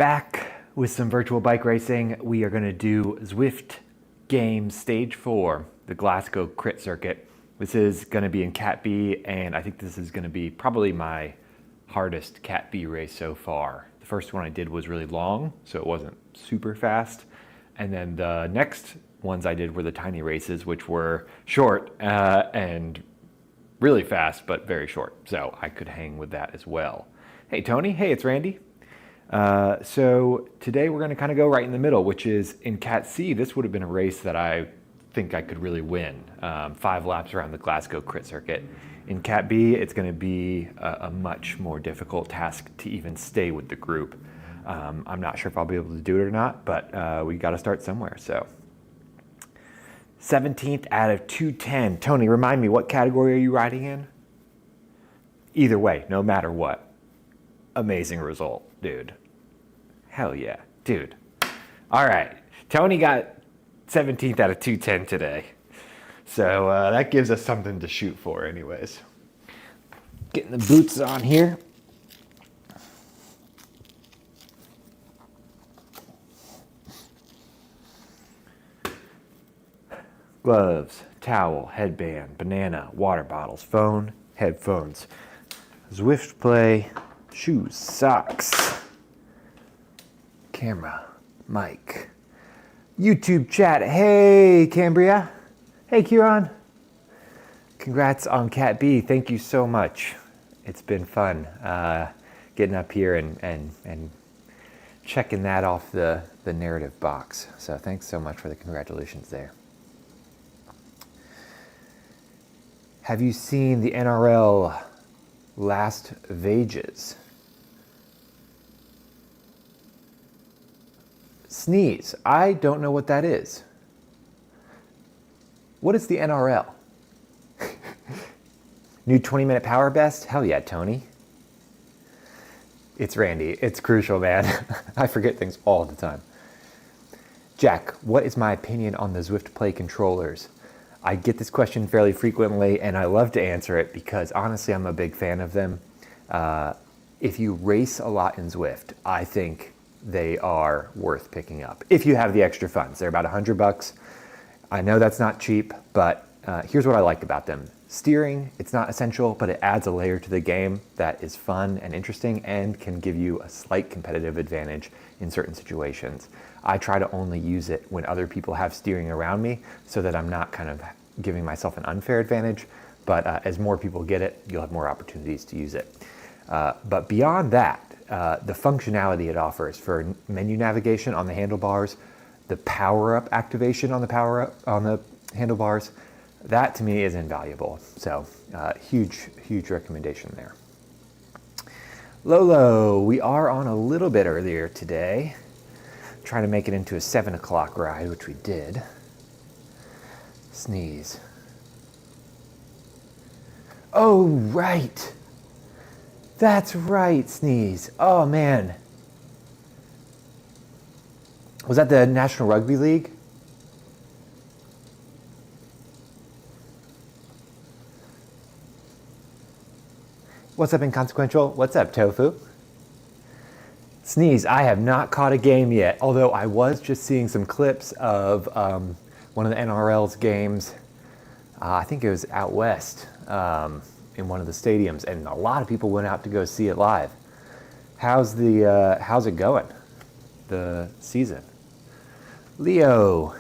Back with some virtual bike racing. We are going to do Zwift Games Stage 4, the Glasgow Crit circuit. This is going to be in Cat B, and I think this is going to be probably my hardest Cat B race so far. The first one I did was really long, so it wasn't super fast. And then the next ones I did were the tiny races, which were short and really fast, but very short. So I could hang with that as well. Hey, Tony. Hey, it's Randy. So today we're going to kind of go right in the middle, which is in Cat C. This would have been a race that I think I could really win. 5 laps around the Glasgow Crit circuit. In Cat B, it's going to be a much more difficult task to even stay with the group. I'm not sure if I'll be able to do it or not, but we got to start somewhere. So 17th out of 210. Tony, remind me, what category are you riding in? Either way, no matter what. Amazing result, dude. Hell yeah, dude. All right, Tony got 17th out of 210 today. So that gives us something to shoot for anyways. Getting the boots on here. Gloves, towel, headband, banana, water bottles, phone, headphones, Zwift play, shoes, socks, camera, mic, YouTube chat. Hey, Cambria. Hey, Kieran. Congrats on Cat B. Thank you so much. It's been fun getting up here and checking that off the narrative box. So thanks so much for the congratulations there. Have you seen the NRL Last Vegas? Sneeze. I don't know what that is. What is the NRL? New 20-minute power best? Hell yeah, Tony. It's Randy. It's crucial, man. I forget things all the time. Jack, what is my opinion on the Zwift Play controllers? I get this question fairly frequently, and I love to answer it because honestly, I'm a big fan of them. If you race a lot in Zwift, I think they are worth picking up. If you have the extra funds, they're about $100. I know that's not cheap, but here's what I like about them. Steering, it's not essential, but it adds a layer to the game that is fun and interesting and can give you a slight competitive advantage in certain situations. I try to only use it when other people have steering around me so that I'm not kind of giving myself an unfair advantage, but as more people get it, you'll have more opportunities to use it. But beyond that, the functionality it offers for menu navigation on the handlebars, the power-up activation on the handlebars, that to me is invaluable. So huge recommendation there. Lolo, we are on a little bit earlier today. Trying to make it into a 7 o'clock ride, which we did. Sneeze. Oh, right. That's right, Sneeze. Oh, man. Was that the National Rugby League? What's up, Inconsequential? What's up, Tofu? Sneeze, I have not caught a game yet, although I was just seeing some clips of one of the NRL's games. I think it was out west in one of the stadiums, and a lot of people went out to go see it live. How's it going, the season? Leo,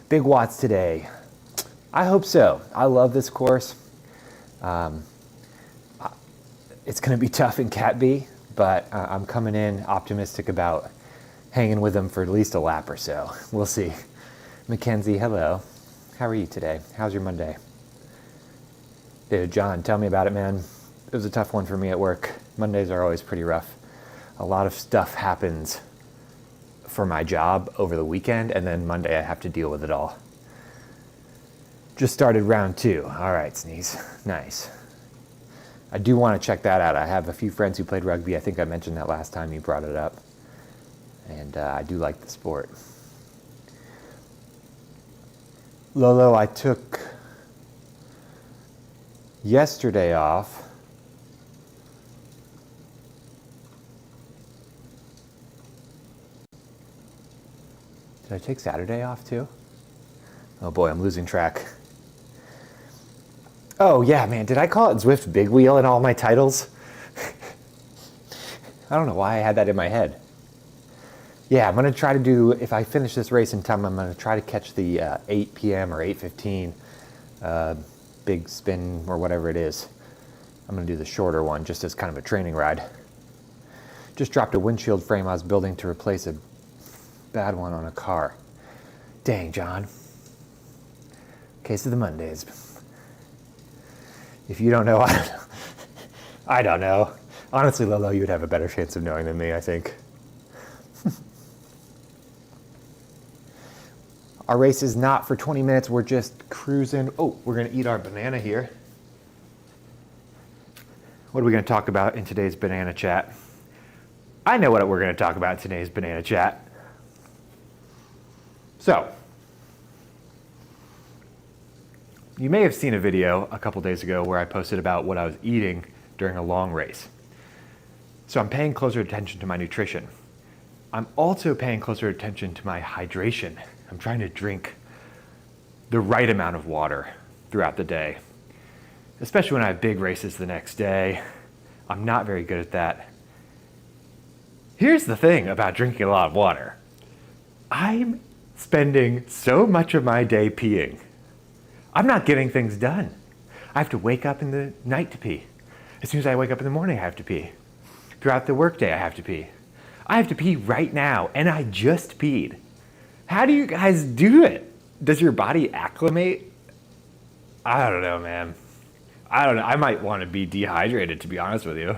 big watts today. I hope so. I love this course. It's going to be tough in Cat B. But I'm coming in optimistic about hanging with them for at least a lap or so. We'll see. Mackenzie, hello. How are you today? How's your Monday? Dude, John, tell me about it, man. It was a tough one for me at work. Mondays are always pretty rough. A lot of stuff happens for my job over the weekend, and then Monday I have to deal with it all. Just started round 2. All right, Sneeze. Nice. I do want to check that out. I have a few friends who played rugby. I think I mentioned that last time you brought it up. And I do like the sport. Lolo, I took yesterday off Did I take Saturday off too? Oh boy, I'm losing track. Oh yeah, man, did I call it Zwift Big Wheel in all my titles? I don't know why I had that in my head. Yeah, I'm gonna try to do, if I finish this race in time, I'm gonna try to catch the 8 p.m. or 8:15 big spin or whatever it is. I'm gonna do the shorter one just as kind of a training ride. Just dropped a windshield frame I was building to replace a bad one on a car. Dang, John. Case of the Mondays. If you don't know, I don't know. I don't know. Honestly, Lolo, you'd have a better chance of knowing than me, I think. Our race is not for 20 minutes. We're just cruising. Oh, we're going to eat our banana here. What are we going to talk about in today's banana chat? I know what we're going to talk about in today's banana chat. So, you may have seen a video a couple days ago where I posted about what I was eating during a long race. So I'm paying closer attention to my nutrition. I'm also paying closer attention to my hydration. I'm trying to drink the right amount of water throughout the day, especially when I have big races the next day. I'm not very good at that. Here's the thing about drinking a lot of water. I'm spending so much of my day peeing. I'm not getting things done. I have to wake up in the night to pee. As soon as I wake up in the morning, I have to pee. Throughout the workday, I have to pee. I have to pee right now, and I just peed. How do you guys do it? Does your body acclimate? I don't know, man. I don't know. I might want to be dehydrated, to be honest with you.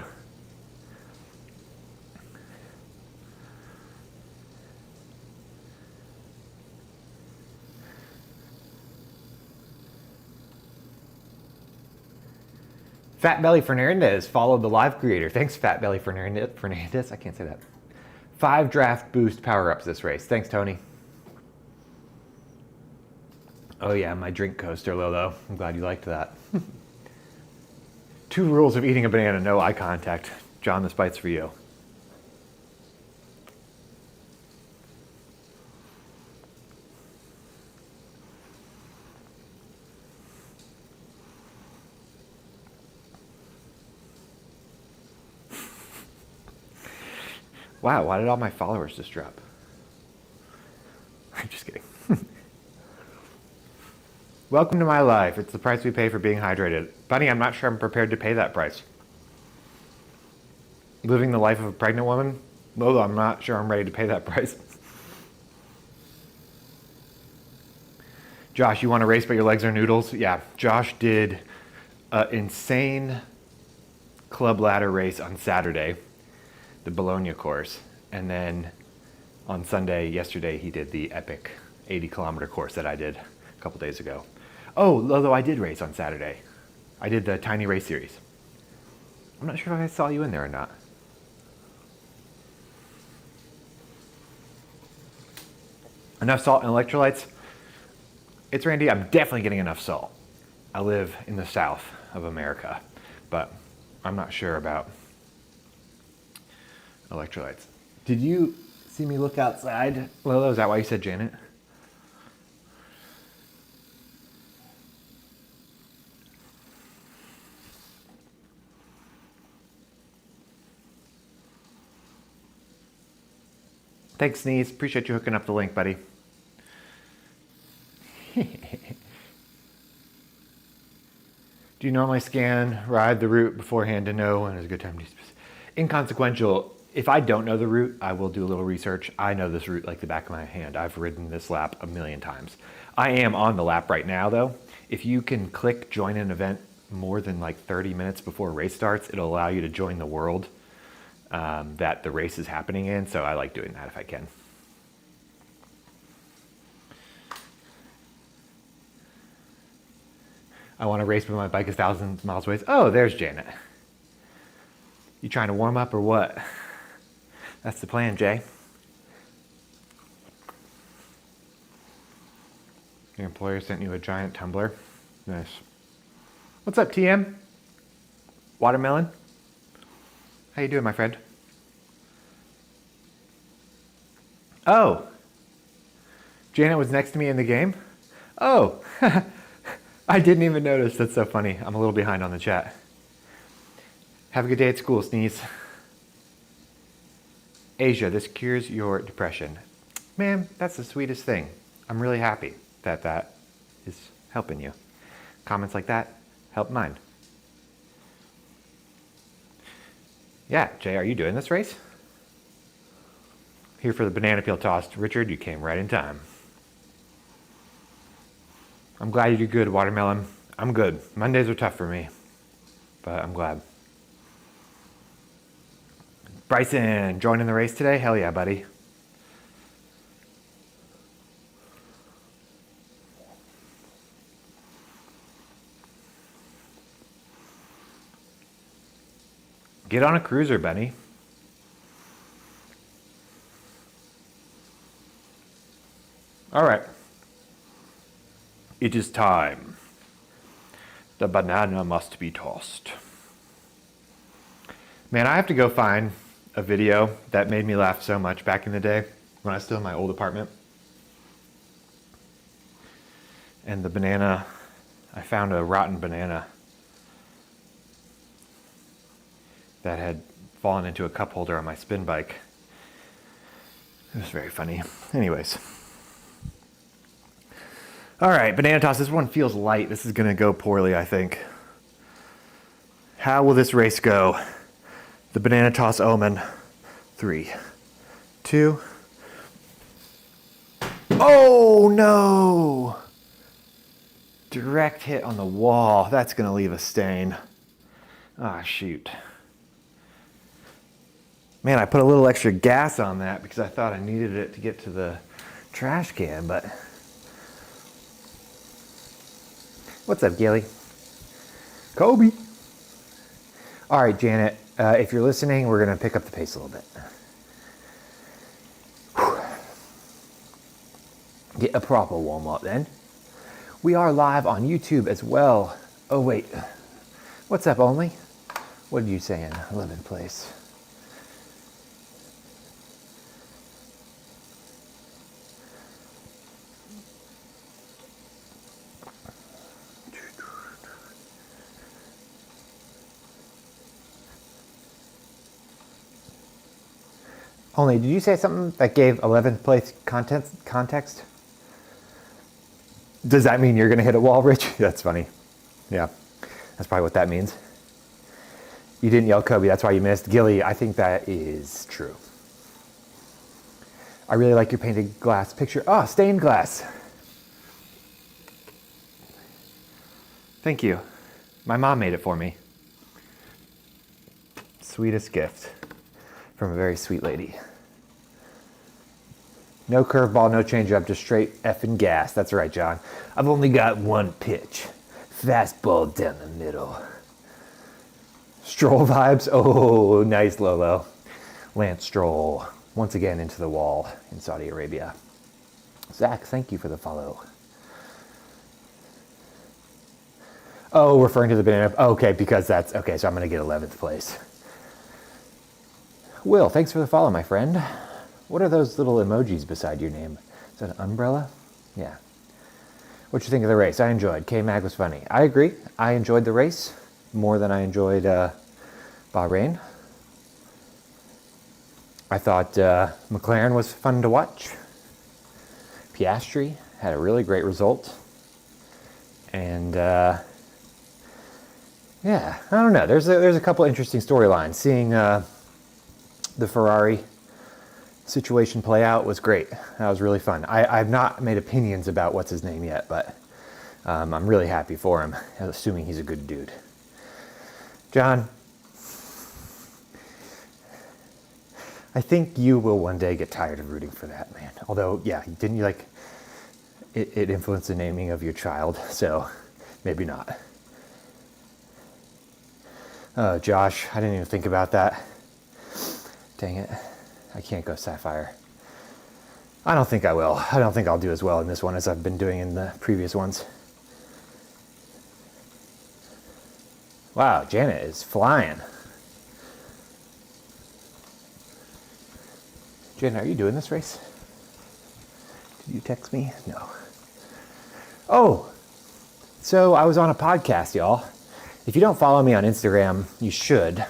Fat Belly Fernandez followed the live creator. Thanks, Fat Belly Fernandez. I can't say that. 5 draft boost power-ups this race. Thanks, Tony. Oh yeah, my drink coaster, Lolo. I'm glad you liked that. 2 rules of eating a banana, no eye contact. John, this bite's for you. Wow, why did all my followers just drop? I'm just kidding. Welcome to my life. It's the price we pay for being hydrated. Bunny, I'm not sure I'm prepared to pay that price. Living the life of a pregnant woman? Lola, I'm not sure I'm ready to pay that price. Josh, you want to race but your legs are noodles? Yeah, Josh did an insane club ladder race on Saturday, the Bologna course, and then on Sunday, yesterday, he did the epic 80-kilometer course that I did a couple days ago. Oh, although I did race on Saturday. I did the Tiny Race Series. I'm not sure if I saw you in there or not. Enough salt and electrolytes? It's Randy. I'm definitely getting enough salt. I live in the south of America, but I'm not sure about electrolytes. Did you see me look outside? Lolo, is that why you said Janet? Thanks, Sneeze. Appreciate you hooking up the link, buddy. Do you normally scan, ride the route beforehand to know when is a good time to do this? Inconsequential. If I don't know the route, I will do a little research. I know this route like the back of my hand. I've ridden this lap a million times. I am on the lap right now, though. If you can click join an event more than like 30 minutes before a race starts, it'll allow you to join the world that the race is happening in. So I like doing that if I can. I want to race, but my bike is 1,000 miles away. Oh, there's Janet. You trying to warm up or what? That's the plan, Jay. Your employer sent you a giant tumbler. Nice. What's up, TM? Watermelon? How you doing, my friend? Oh. Janet was next to me in the game? Oh, I didn't even notice. That's so funny. I'm a little behind on the chat. Have a good day at school, Sneeze. Asia, this cures your depression. Man, that's the sweetest thing. I'm really happy that that is helping you. Comments like that help mine. Yeah, Jay, are you doing this race? Here for the banana peel toss. Richard, you came right in time. I'm glad you did good, Watermelon. I'm good. Mondays are tough for me, but I'm glad. Bryson, joining the race today? Hell yeah, buddy. Get on a cruiser, Benny. All right. It is time. The banana must be tossed. Man, I have to go find a video that made me laugh so much back in the day when I was still in my old apartment. And the banana, I found a rotten banana that had fallen into a cup holder on my spin bike. It was very funny. Anyways. All right, banana toss. This one feels light. This is going to go poorly, I think. How will this race go? The banana toss omen. 3, 2. Oh, no! Direct hit on the wall. That's going to leave a stain. Ah, shoot. Man, I put a little extra gas on that because I thought I needed it to get to the trash can, but... What's up, Gilly? Kobe. All right, Janet, if you're listening, we're going to pick up the pace a little bit. Whew. Get a proper warm-up then. We are live on YouTube as well. Oh, wait. What's up, Only? What did you say in 11th place? Only, did you say something that gave 11th place context? Does that mean you're going to hit a wall, Rich? That's funny. Yeah, that's probably what that means. You didn't yell Kobe, that's why you missed. Gilly, I think that is true. I really like your painted glass picture. Oh, stained glass. Thank you. My mom made it for me. Sweetest gift from a very sweet lady. No curveball, no changeup, just straight effing gas. That's right, John. I've only got one pitch. Fastball down the middle. Stroll vibes. Oh, nice, Lolo. Lance Stroll, once again into the wall in Saudi Arabia. Zach, thank you for the follow. Oh, referring to the banana. Okay, because that's, okay, so I'm going to get 11th place. Will, thanks for the follow, my friend. What are those little emojis beside your name? Is that an umbrella? Yeah. What'd you think of the race? I enjoyed. K-Mag was funny. I agree. I enjoyed the race more than I enjoyed Bahrain. I thought McLaren was fun to watch. Piastri had a really great result. And yeah, I don't know. There's a couple interesting storylines. Seeing the Ferrari situation play out was great. That was really fun. I've not made opinions about what's his name yet, but I'm really happy for him, assuming he's a good dude. John, I think you will one day get tired of rooting for that man. Although, yeah, didn't you like it influenced the naming of your child? So maybe not. Oh, Josh, I didn't even think about that. Dang it. I can't go Sapphire. I don't think I will. I don't think I'll do as well in this one as I've been doing in the previous ones. Wow, Janet is flying. Janet, are you doing this race? Did you text me? No. Oh, so I was on a podcast, y'all. If you don't follow me on Instagram, you should,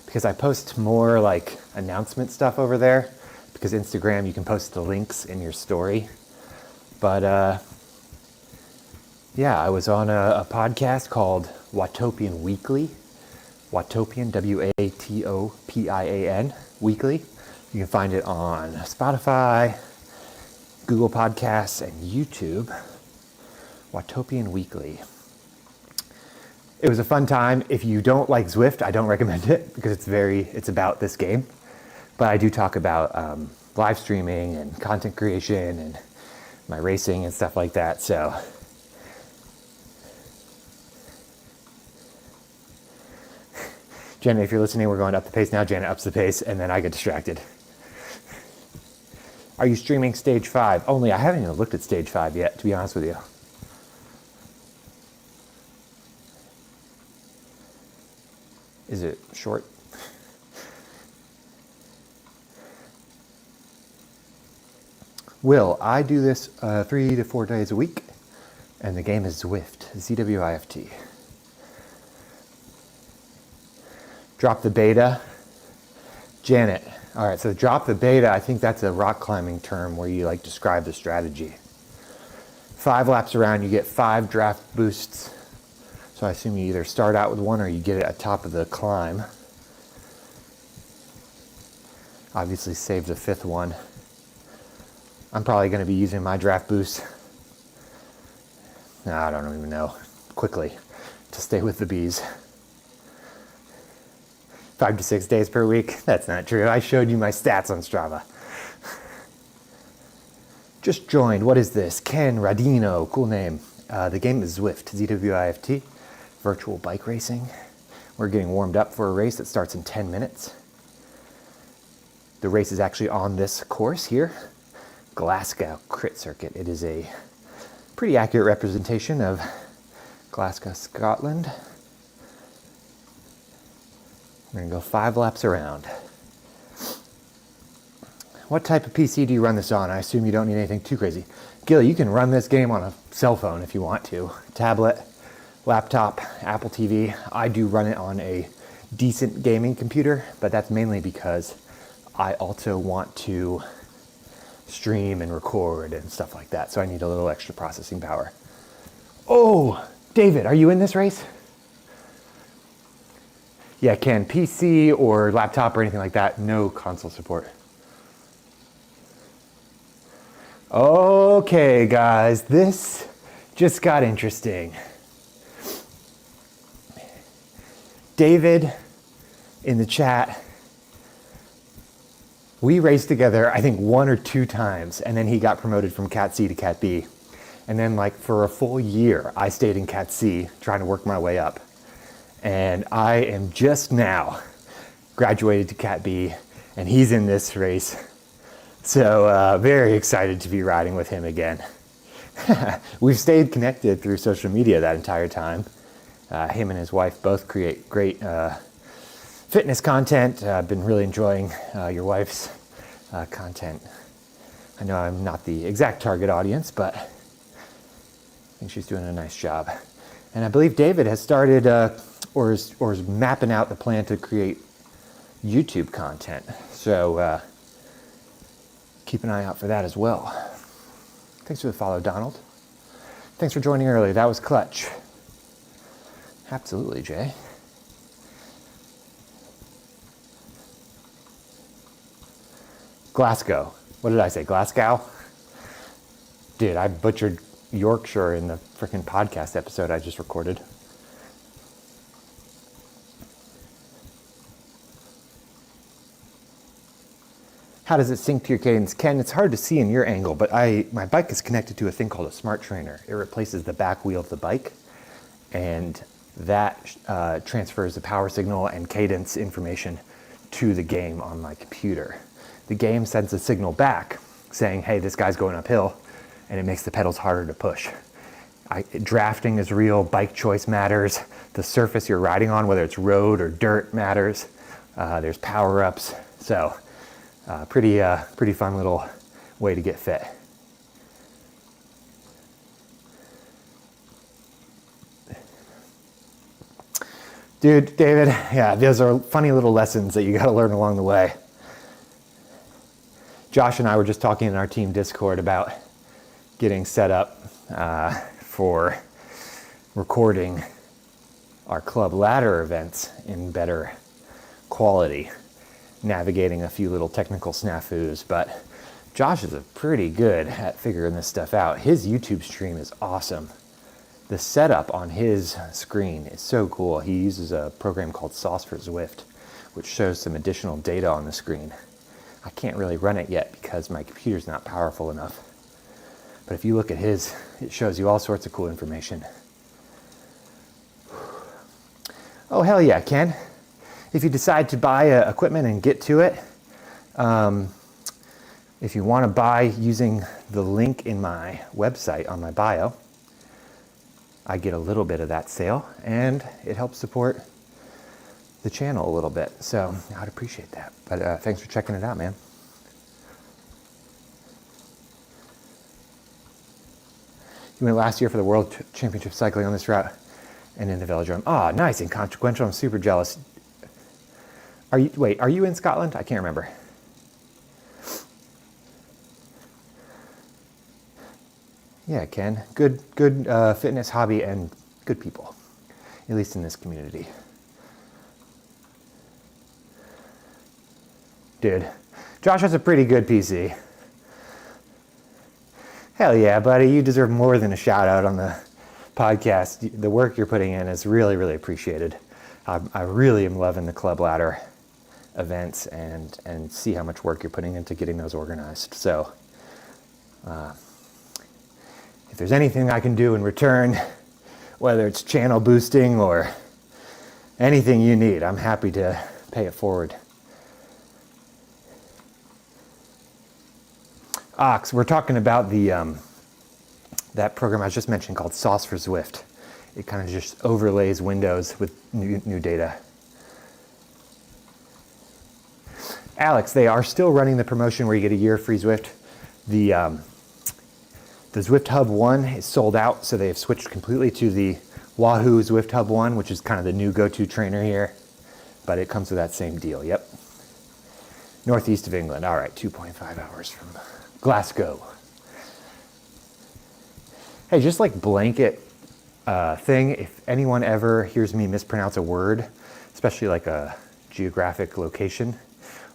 because I post more like announcement stuff over there, because Instagram, you can post the links in your story. But yeah, I was on a podcast called Watopian Weekly. Watopian, Watopian, Weekly. You can find it on Spotify, Google Podcasts, and YouTube. Watopian Weekly. It was a fun time. If you don't like Zwift, I don't recommend it because it's about this game. But I do talk about live streaming and content creation and my racing and stuff like that. So Janet, if you're listening, we're going up the pace now. Janet ups the pace, and then I get distracted. Are you streaming stage 5? Only I haven't even looked at stage 5 yet, to be honest with you. Is it short? Will, I do this 3 to 4 days a week, and the game is Zwift, Z-W-I-F-T. Drop the beta. Janet. All right, so drop the beta, I think that's a rock climbing term where you like describe the strategy. 5 laps around, you get 5 draft boosts. So I assume you either start out with 1 or you get it at top of the climb. Obviously save the 5th one. I'm probably going to be using my draft boost. No, I don't even know. Quickly to stay with the bees. 5 to 6 days per week. That's not true. I showed you my stats on Strava. Just joined. What is this? Ken Radino. Cool name. The game is Zwift. Z-W-I-F-T. Virtual bike racing. We're getting warmed up for a race that starts in 10 minutes. The race is actually on this course here. Glasgow Crit circuit. It is a pretty accurate representation of Glasgow, Scotland. We're going to go 5 laps around. What type of PC do you run this on? I assume you don't need anything too crazy. Gil, you can run this game on a cell phone if you want to. Tablet, laptop, Apple TV. I do run it on a decent gaming computer, but that's mainly because I also want to stream and record and stuff like that, so I need a little extra processing power. Oh, David, are you in this race? Yeah, Ken, PC or laptop or anything like that, no console support. Okay, guys, this just got interesting. David in the chat, we raced together, I think 1 or 2 times, and then he got promoted from Cat C to Cat B. And then like for a full year, I stayed in Cat C trying to work my way up. And I am just now graduated to Cat B, and he's in this race. So very excited to be riding with him again. We've stayed connected through social media that entire time. Him and his wife both create great fitness content. I've been really enjoying your wife's content. I know I'm not the exact target audience, but I think she's doing a nice job. And I believe David has started or is mapping out the plan to create YouTube content. So keep an eye out for that as well. Thanks for the follow, Donald. Thanks for joining early. That was clutch. Absolutely, Jay. Glasgow. What did I say? Glasgow? Dude, I butchered Yorkshire in the freaking podcast episode I just recorded. How does it sync to your cadence? Ken, it's hard to see in your angle, but my bike is connected to a thing called a smart trainer. It replaces the back wheel of the bike, and that transfers the power signal and cadence information to the game on my computer. The game sends a signal back saying, hey, this guy's going uphill, and it makes the pedals harder to push. Drafting is real, bike choice matters, the surface you're riding on, whether it's road or dirt, matters. There's power-ups, so pretty fun little way to get fit. Dude, David, yeah, those are funny little lessons that you got to learn along the way. Josh and I were just talking in our team Discord about getting set up for recording our club ladder events in better quality, navigating a few little technical snafus, but Josh is pretty good at figuring this stuff out. His YouTube stream is awesome. The setup on his screen is so cool. He uses a program called Sauce for Zwift, which shows some additional data on the screen. I can't really run it yet because my computer's not powerful enough. But if you look at his, it shows you all sorts of cool information. Oh, hell yeah, Ken. If you decide to buy equipment and get to it, if you want to buy using the link in my website on my bio, I get a little bit of that sale and it helps support the channel a little bit. So I'd appreciate that. But thanks for checking it out, man. You went last year for the World Championship cycling on this route and in the velodrome. Ah, nice, inconsequential. I'm super jealous. Are you in Scotland? I can't remember. Yeah, Ken. Good fitness hobby and good people, at least in this community. Dude, Josh has a pretty good PC. Hell yeah, buddy. You deserve more than a shout out on the podcast. The work you're putting in is really, really appreciated. I really am loving the club ladder events and see how much work you're putting into getting those organized. So if there's anything I can do in return, whether it's channel boosting or anything you need, I'm happy to pay it forward. Ox, we're talking about the that program I was just mentioned called Sauce for Zwift. It kind of just overlays Windows with new data. Alex, they are still running the promotion where you get a year free Zwift. The Zwift Hub 1 is sold out, so they've switched completely to the Wahoo Zwift Hub 1, which is kind of the new go-to trainer here, but it comes with that same deal, yep. Northeast of England, all right, 2.5 hours from Glasgow. Hey, just like blanket thing, if anyone ever hears me mispronounce a word, especially like a geographic location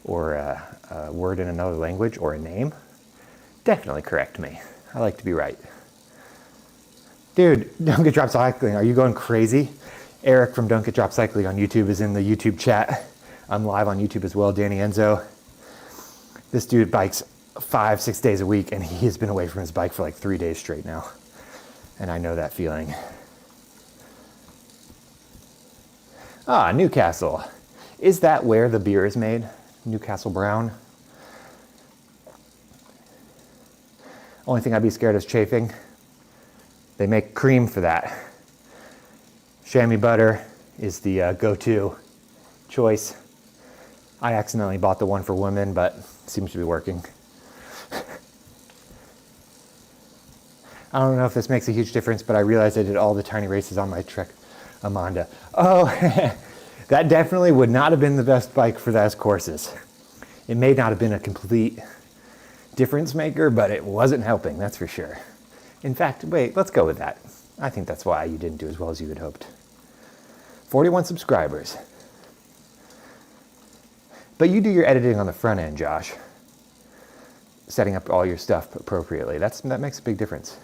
or a word in another language or a name, definitely correct me. I like to be right. Dude, Don't Get Drop Cycling, are you going crazy? Eric from Don't Get Drop Cycling on YouTube is in the YouTube chat. I'm live on YouTube as well, Danny Enzo. This dude bikes 5-6 days a week and he has been away from his bike for like 3 days straight now. And I know that feeling. Ah, Newcastle. Is that where the beer is made? Newcastle Brown? Only thing I'd be scared of is chafing. They make cream for that. Chamois butter is the go-to choice. I accidentally bought the one for women, but it seems to be working. I don't know if this makes a huge difference, but I realized I did all the tiny races on my Trek Amanda. Oh, that definitely would not have been the best bike for those courses. It may not have been a complete difference maker, but it wasn't helping, that's for sure. In fact, wait, let's go with that. I think that's why you didn't do as well as you had hoped. 41 subscribers. But you do your editing on the front end, Josh. Setting up all your stuff appropriately. That makes a big difference.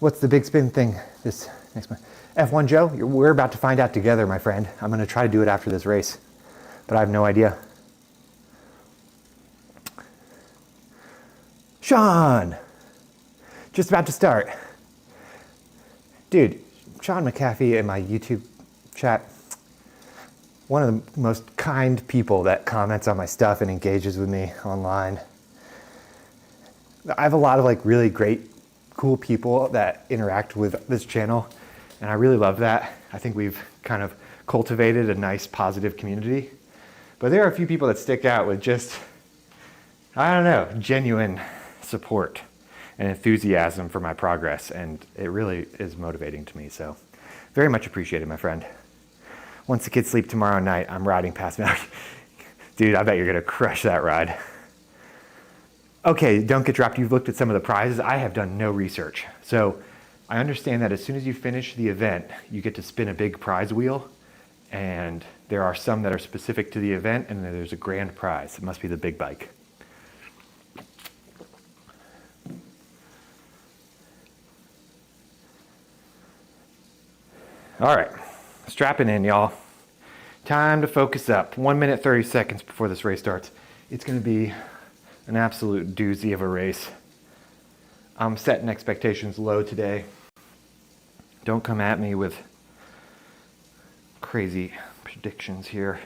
What's the big spin thing this next month? F1 Joe, we're about to find out together, my friend. I'm going to try to do it after this race, but I have no idea. Sean, just about to start. Dude, Sean McAfee in my YouTube chat, one of the most kind people that comments on my stuff and engages with me online. I have a lot of like really great, cool people that interact with this channel, and I really love that. I think we've kind of cultivated a nice, positive community. But there are a few people that stick out with just, I don't know, genuine support and enthusiasm for my progress, and it really is motivating to me. So Very much appreciated, my friend. Once the kids sleep tomorrow night, I'm riding past me. Dude, I bet you're gonna crush that ride. Okay, don't get dropped. You've looked at some of the prizes. I have done no research. So I understand that as soon as you finish the event, you get to spin a big prize wheel. And there are some that are specific to the event, and then there's a grand prize. It must be the big bike. All right, strapping in, y'all. Time to focus up. 1 minute, 30 seconds before this race starts. It's gonna be an absolute doozy of a race. I'm setting expectations low today. Don't come at me with crazy predictions here.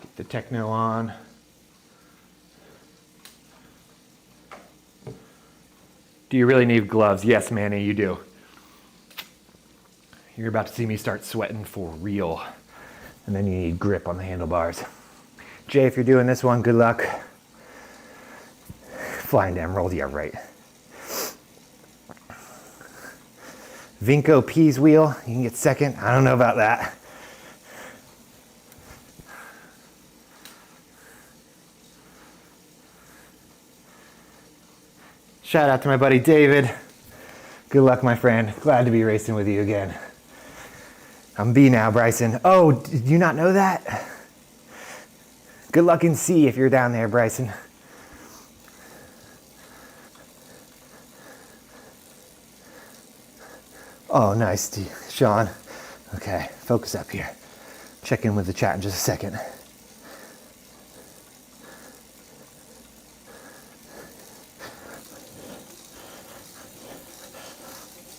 Get the techno on. Do you really need gloves? Yes, Manny, you do. You're about to see me start sweating for real. And then you need grip on the handlebars. Jay, if you're doing this one, good luck. Flying Emerald, yeah, right. Vinco Peas wheel, you can get second. I don't know about that. Shout out to my buddy David. Good luck, my friend. Glad to be racing with you again. I'm B now, Bryson. Oh, did you not know that? Good luck in C if you're down there, Bryson. Oh, nice, Sean. Okay, focus up here. Check in with the chat in just a second.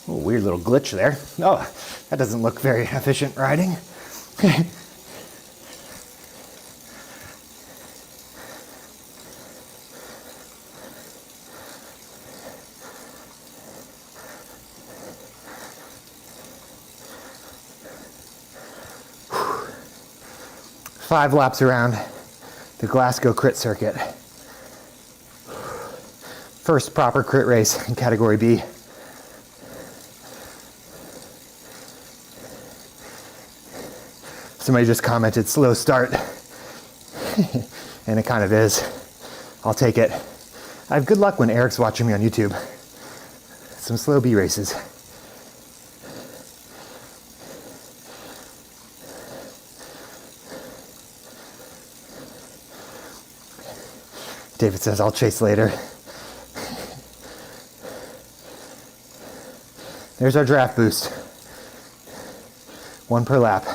Oh, weird little glitch there. Oh, that doesn't look very efficient riding. Five laps around the Glasgow Crit circuit. First proper crit race in category B. Somebody just commented, slow start. And it kind of is. I'll take it. I have good luck when Eric's watching me on YouTube. Some slow B races. David says, I'll chase later. There's our draft boost. 1 per lap.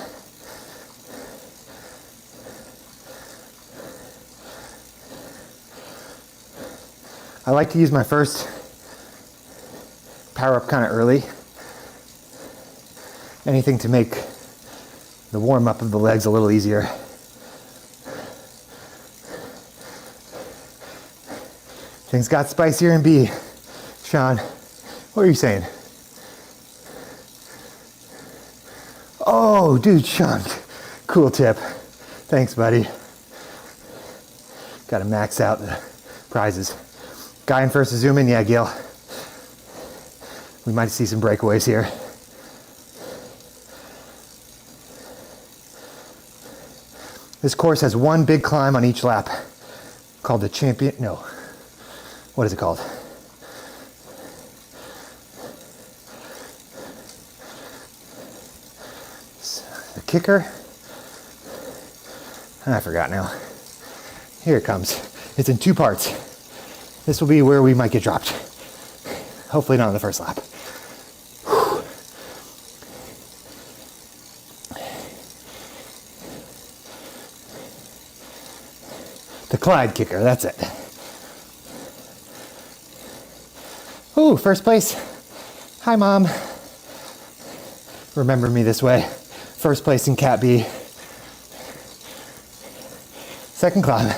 I like to use my first power up kind of early. Anything to make the warm up of the legs a little easier. Things got spicier in B. Sean, what are you saying? Oh, dude, Sean, cool tip. Thanks, buddy. Got to max out the prizes. Guy in first to zoom in, yeah, Gil. We might see some breakaways here. This course has one big climb on each lap called the champion, no, what is it called? The kicker? I forgot now. Here it comes. It's in 2 parts. This will be where we might get dropped. Hopefully not on the first lap. Whew. The Clyde kicker, that's it. Ooh, first place. Hi, Mom. Remember me this way. First place in Cat B. Second climb.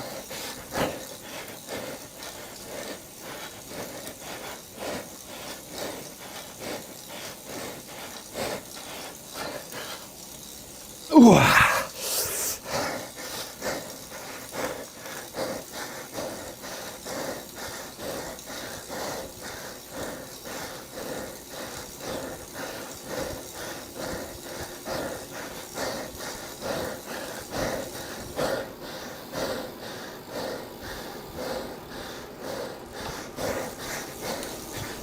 Ooh.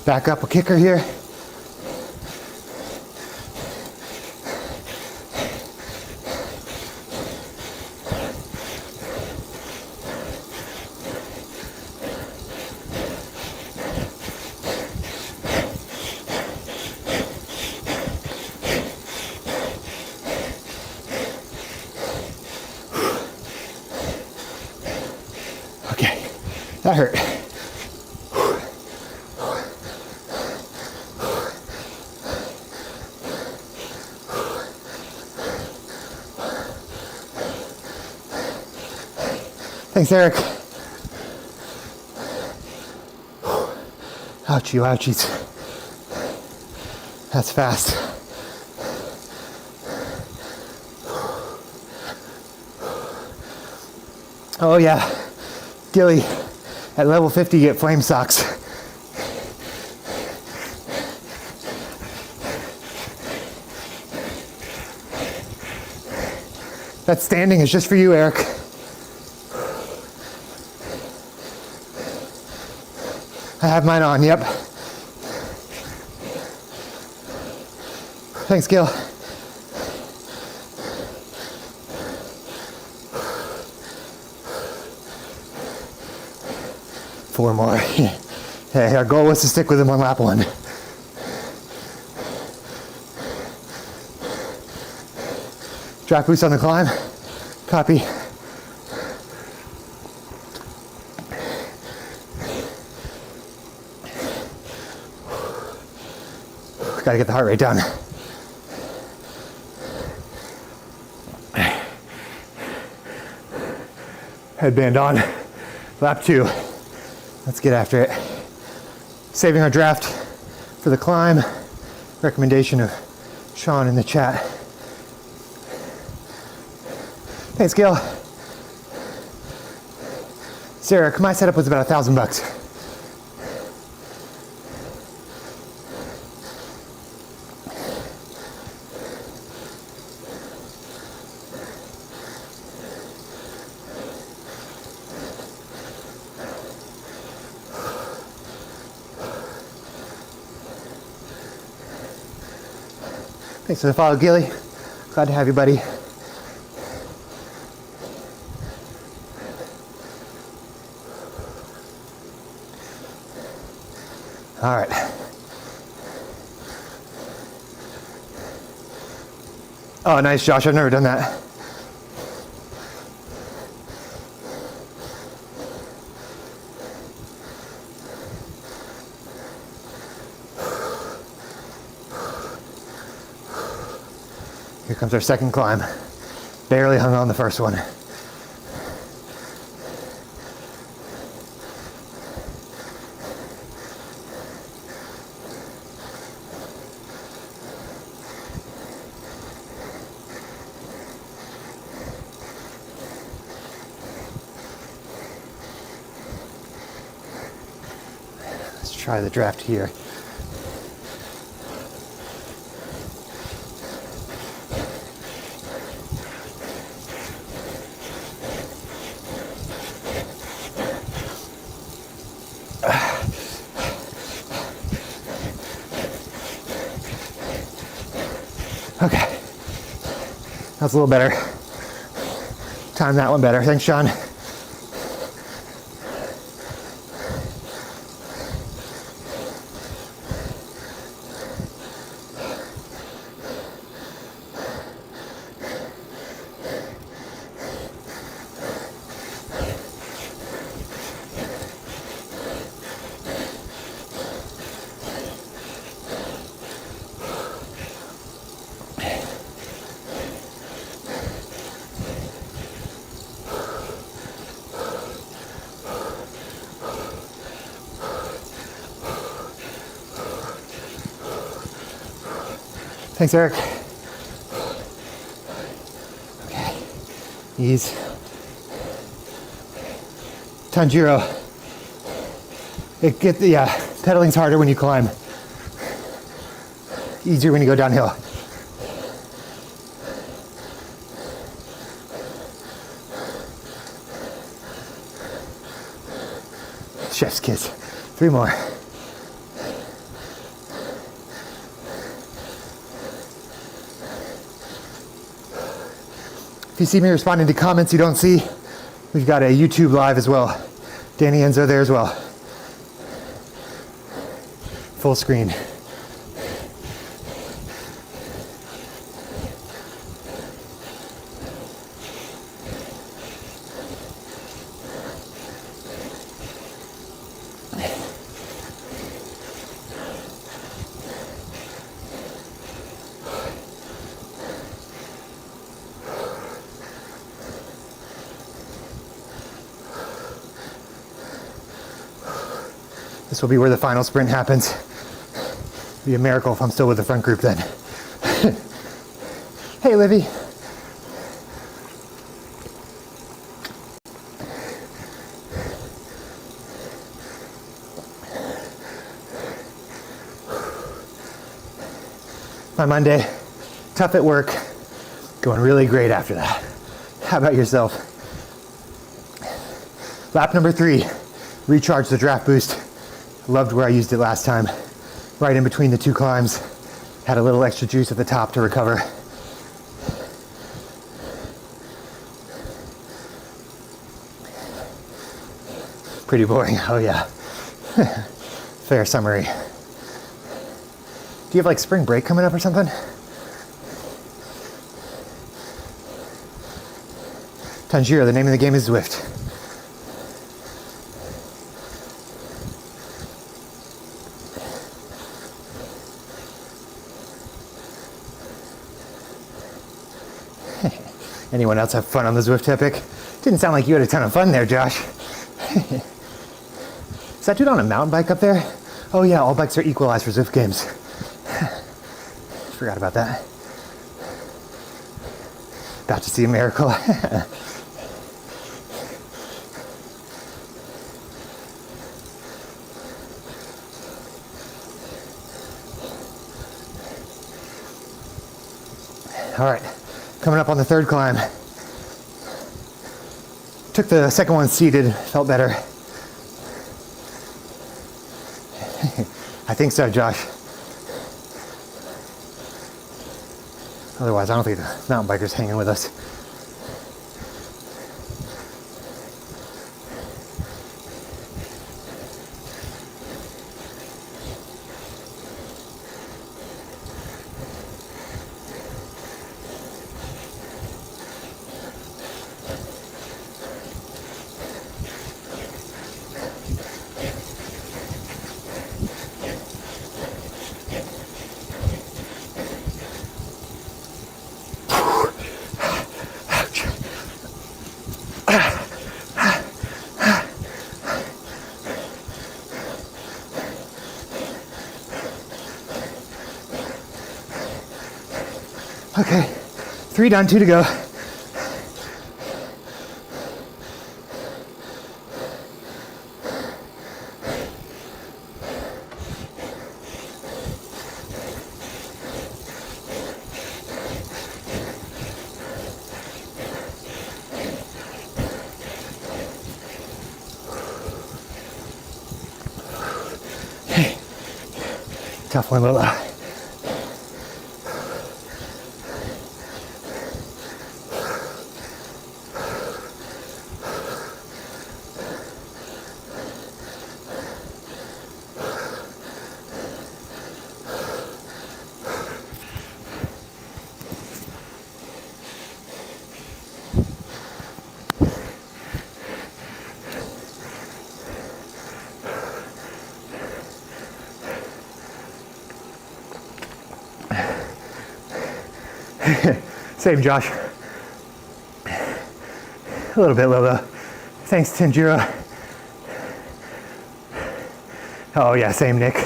Back up a kicker here. Okay, that hurt. Thanks, Eric. Ouchie, ouchies. That's fast. Oh yeah, Gilly, at level 50 get flame socks. That standing is just for you, Eric. I have mine on, yep. Thanks, Gil. Four more. Hey, our goal was to stick with him on lap 1. Drop boost on the climb. Copy. Gotta get the heart rate down. Headband on. Lap 2. Let's get after it. Saving our draft for the climb. Recommendation of Sean in the chat. Thanks, Gil. Sarah, my setup was about $1,000. Thanks for the follow, Gilly. Glad to have you, buddy. All right. Oh, nice, Josh. I've never done that. Here comes our second climb. Barely hung on the first one. Let's try the draft here. Okay, that's a little better. Time that one better. Thanks, Sean. Thanks, Eric. Okay, ease. Tanjiro. Pedaling's harder when you climb. Easier when you go downhill. Chef's kiss. 3 more. If you see me responding to comments you don't see, we've got a YouTube live as well. Danny Enzo there as well. Full screen. This will be where the final sprint happens. It'll be a miracle if I'm still with the front group then. Hey, Livy. My Monday, tough at work, going really great after that. How about yourself? Lap number 3, recharge the draft boost. Loved where I used it last time. Right in between the 2 climbs. Had a little extra juice at the top to recover. Pretty boring, oh yeah. Fair summary. Do you have like spring break coming up or something? Tanjiro, the name of the game is Zwift. Anyone else have fun on the Zwift epic? Didn't sound like you had a ton of fun there, Josh. Is that dude on a mountain bike up there? Oh yeah, all bikes are equalized for Zwift games. Forgot about that. About to see a miracle. All right, coming up on the 3rd climb. Took the second one seated, felt better. I think so, Josh. Otherwise, I don't think the mountain biker's hanging with us. Okay, 3 done, 2 to go. Tough one, Lola. Same, Josh. A little bit low though. Thanks, Tanjiro. Oh yeah, same, Nick.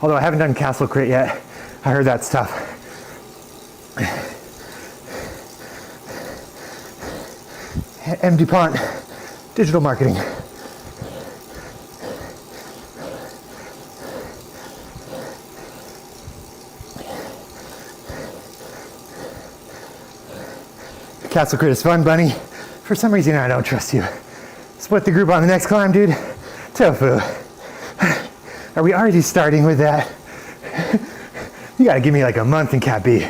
Although I haven't done Castle Crit yet. I heard that's tough. M. DuPont, digital marketing. Castle Crit is fun, Bunny. For some reason, I don't trust you. Split the group on the next climb, dude. Tofu. Are we already starting with that? You gotta give me like a month in Cat B.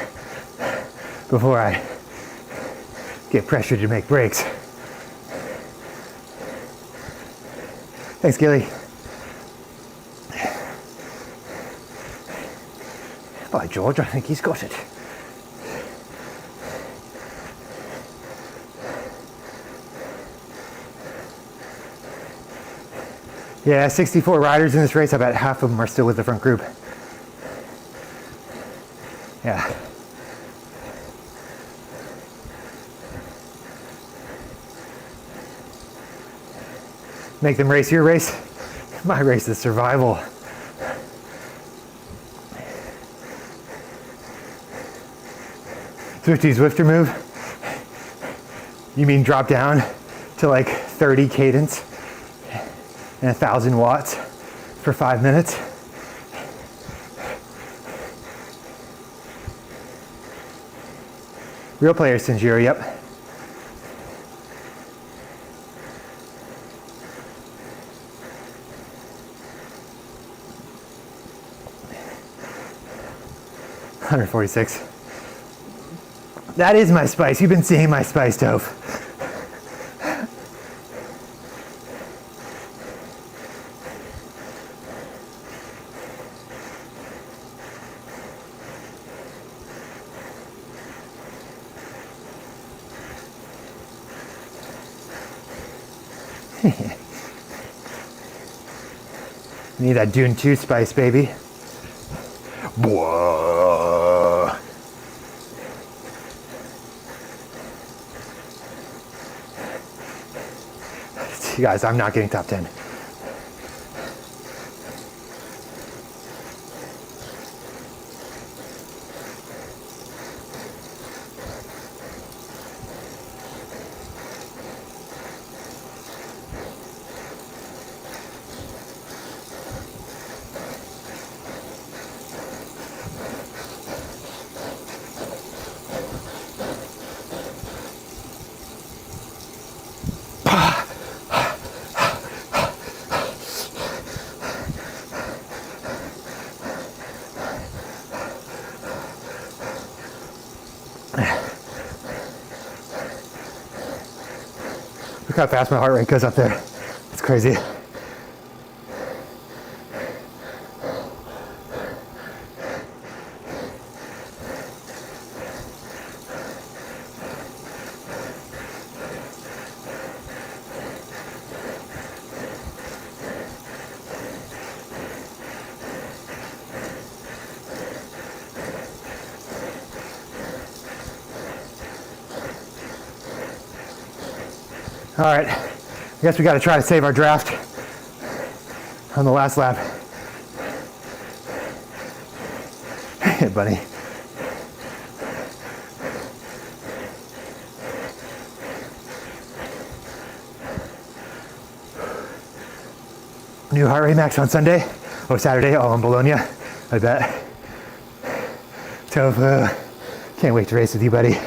before I get pressured to make breaks. Thanks, Gilly. By George, I think he's got it. Yeah, 64 riders in this race. I bet half of them are still with the front group. Yeah. Make them race your race. My race is survival. Swifty Zwifter move? You mean drop down to like 30 cadence and 1,000 watts for 5 minutes? Real player Sinjiro, yep. $146. That is my spice. You've been seeing my spice, Toph. Need that Dune 2 spice, baby. Whoa. You guys, I'm not getting top 10. Look how fast my heart rate goes up there. It's crazy. All right, I guess we got to try to save our draft on the last lap. Hey, buddy. New heart rate max on Sunday. Oh, Saturday, all in Bologna, I bet. So, can't wait to race with you, buddy.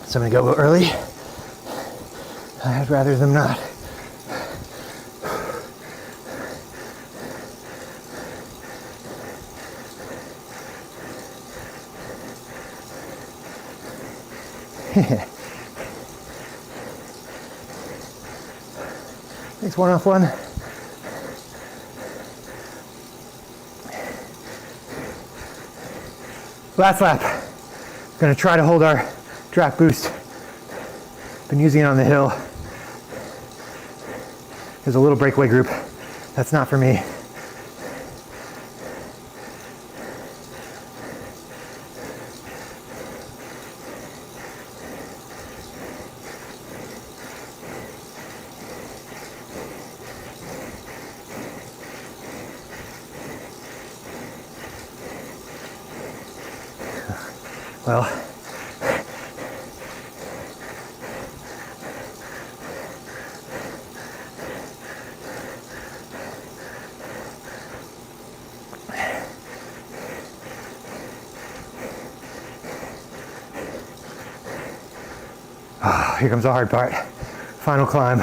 So I'm gonna go early. I'd rather them not. Thanks, one off one. Last lap. Gonna try to hold our draft boost. Been using it on the hill. There's a little breakaway group. That's not for me. Well, here comes the hard part. Final climb.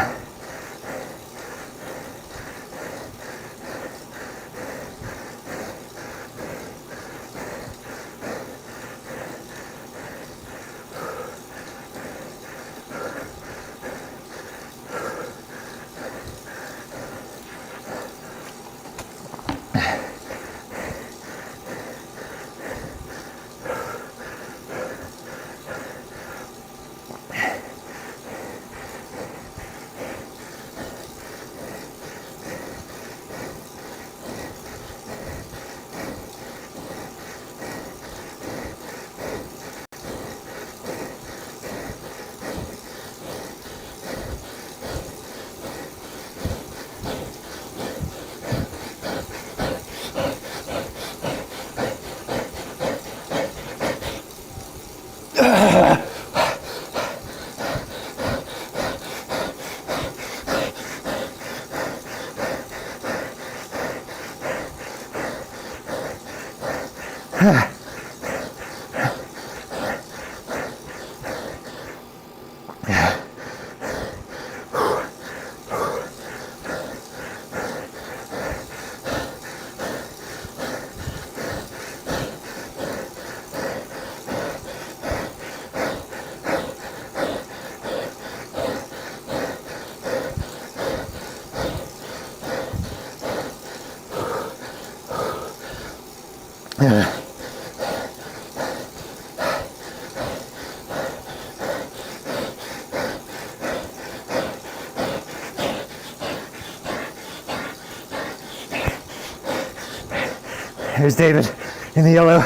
There's David in the yellow.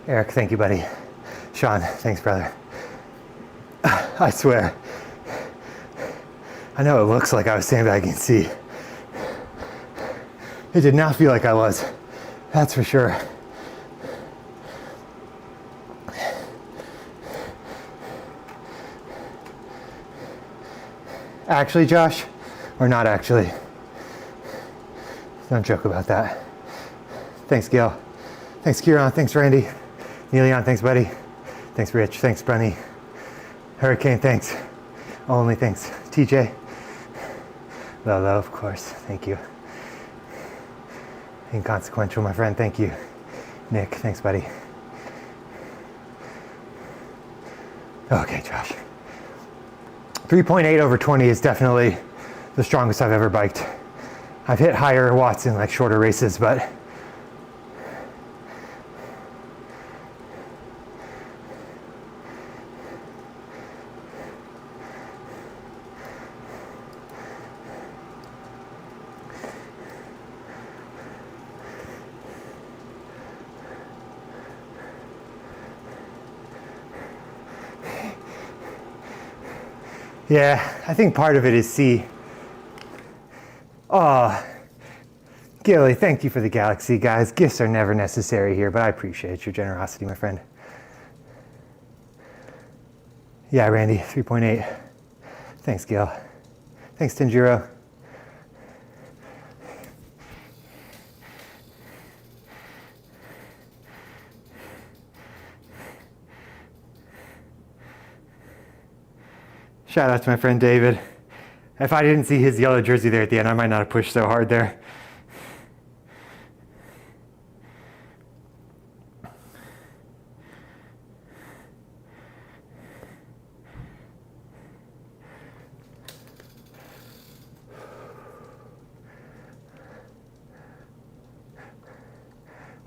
Eric, thank you, buddy. Sean, thanks, brother. I swear. I know it looks like I was sandbagging C. It did not feel like I was. That's for sure. Actually, Josh, or not actually? Don't joke about that. Thanks, Gail. Thanks, Kieran. Thanks, Randy. Neelion, thanks, buddy. Thanks, Rich. Thanks, Brenny. Hurricane, thanks. Only thanks. TJ. Lolo, of course. Thank you. Inconsequential, my friend. Thank you. Nick, thanks, buddy. Okay, Josh. 3.8 over 20 is definitely the strongest I've ever biked. I've hit higher watts in like shorter races, but yeah, I think part of it is C. Oh, Gilly, thank you for the galaxy, guys. Gifts are never necessary here, but I appreciate your generosity, my friend. Yeah, Randy, 3.8. Thanks, Gil. Thanks, Tenjiro. Shout out to my friend David. If I didn't see his yellow jersey there at the end, I might not have pushed so hard there.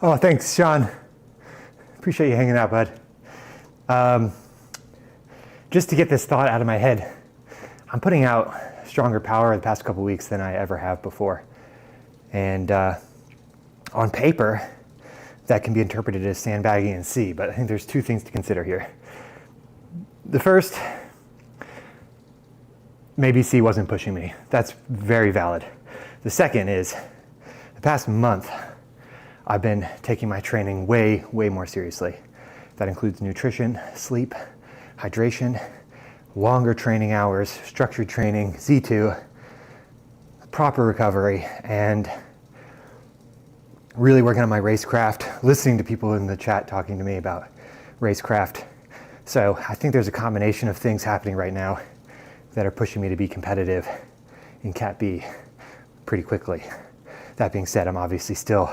Oh, thanks, Sean. Appreciate you hanging out, bud. Just to get this thought out of my head, I'm putting out stronger power the past couple weeks than I ever have before. And on paper, that can be interpreted as sandbagging and C, but I think there's two things to consider here. The first, maybe C wasn't pushing me. That's very valid. The second is, the past month, I've been taking my training way, way more seriously. That includes nutrition, sleep, hydration, longer training hours, structured training, Z2, proper recovery, and really working on my racecraft, listening to people in the chat talking to me about racecraft. So I think there's a combination of things happening right now that are pushing me to be competitive in Cat B pretty quickly. That being said, I'm obviously still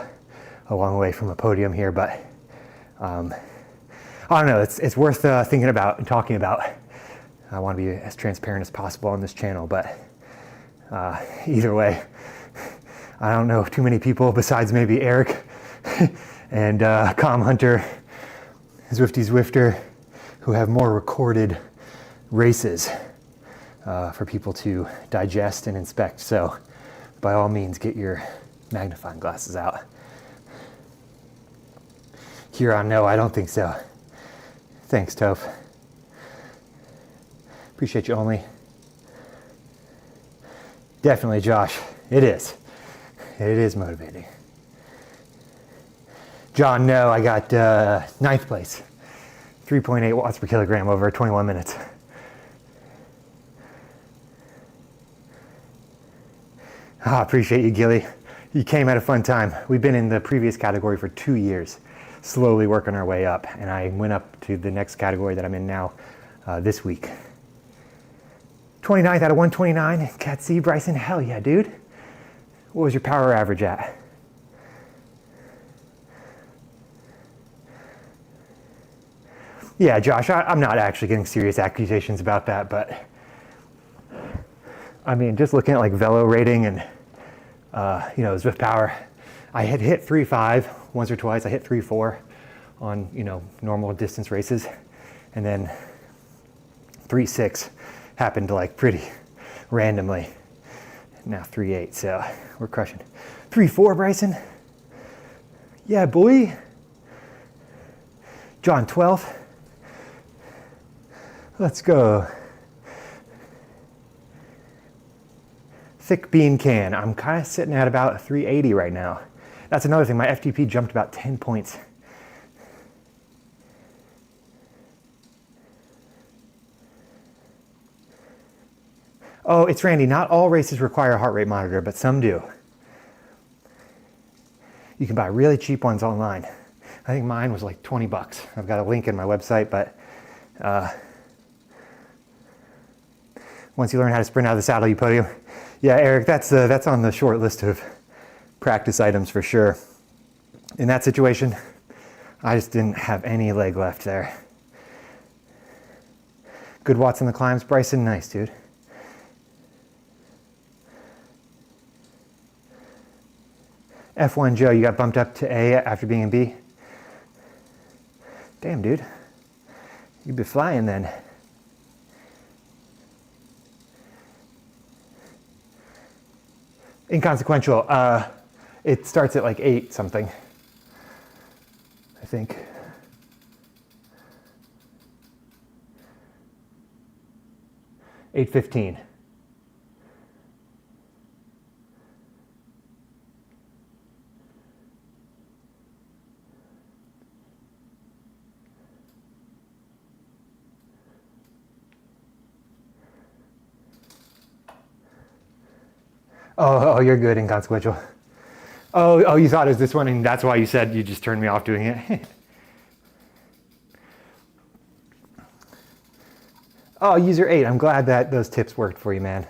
a long way from a podium here, but I don't know, it's worth thinking about and talking about. I want to be as transparent as possible on this channel, but either way, I don't know too many people besides maybe Eric and Com Hunter, Zwifty Zwifter, who have more recorded races for people to digest and inspect. So by all means, get your magnifying glasses out. Huron, no, I don't think so. Thanks, Toph. Appreciate you, Only. Definitely, Josh. It is. It is motivating. John, no, I got 9th place. 3.8 watts per kilogram over 21 minutes. Appreciate you, Gilly. You came at a fun time. We've been in the previous category for 2 years, slowly working our way up, and I went up to the next category that I'm in now this week. 29th out of 129, Cat C, Bryson, hell yeah, dude. What was your power average at? Yeah, Josh, I'm not actually getting serious accusations about that, but I mean, just looking at like velo rating and, Zwift power, I had hit 3.5 once or twice. I hit 3.4 on, normal distance races. And then 3.6 happened like pretty randomly. Now 3.8, so we're crushing. 3.4, Bryson. Yeah, boy. John, 12th. Let's go. Thick bean can. I'm kind of sitting at about 380 right now. That's another thing. My FTP jumped about 10 points. Oh, it's Randy. Not all races require a heart rate monitor, but some do. You can buy really cheap ones online. I think mine was like 20 bucks. I've got a link in my website, but Once you learn how to sprint out of the saddle, you podium. Yeah, Eric, that's on the short list of practice items for sure. In that situation, I just didn't have any leg left there. Good watts on the climbs, Bryson. Nice, dude. F1 Joe, you got bumped up to A after being in B? Damn, dude. You've been flying then. Inconsequential. It starts at like 8 something, I think. $8.15. Oh, you're good, inconsequential. Oh, you thought it was this one, and that's why you said you just turned me off doing it. Oh, user 8, I'm glad that those tips worked for you, man.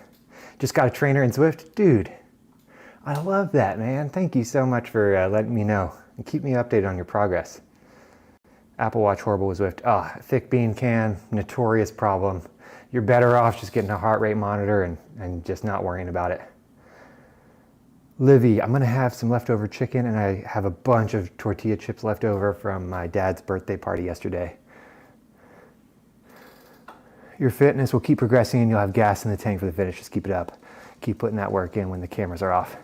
Just got a trainer in Zwift? Dude, I love that, man. Thank you so much for letting me know and keep me updated on your progress. Apple Watch horrible with Zwift. Oh, thick bean can, notorious problem. You're better off just getting a heart rate monitor and just not worrying about it. Livy, I'm gonna have some leftover chicken, and I have a bunch of tortilla chips left over from my dad's birthday party yesterday. Your fitness will keep progressing and you'll have gas in the tank for the finish. Just keep it up. Keep putting that work in when the cameras are off.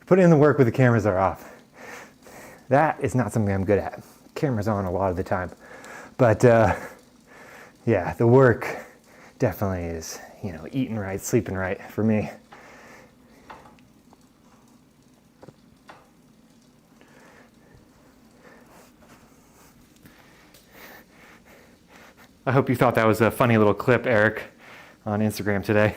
Put in the work when the cameras are off. That is not something I'm good at. Cameras on a lot of the time. But yeah, the work definitely is, eating right, sleeping right for me. I hope you thought that was a funny little clip, Eric, on Instagram today.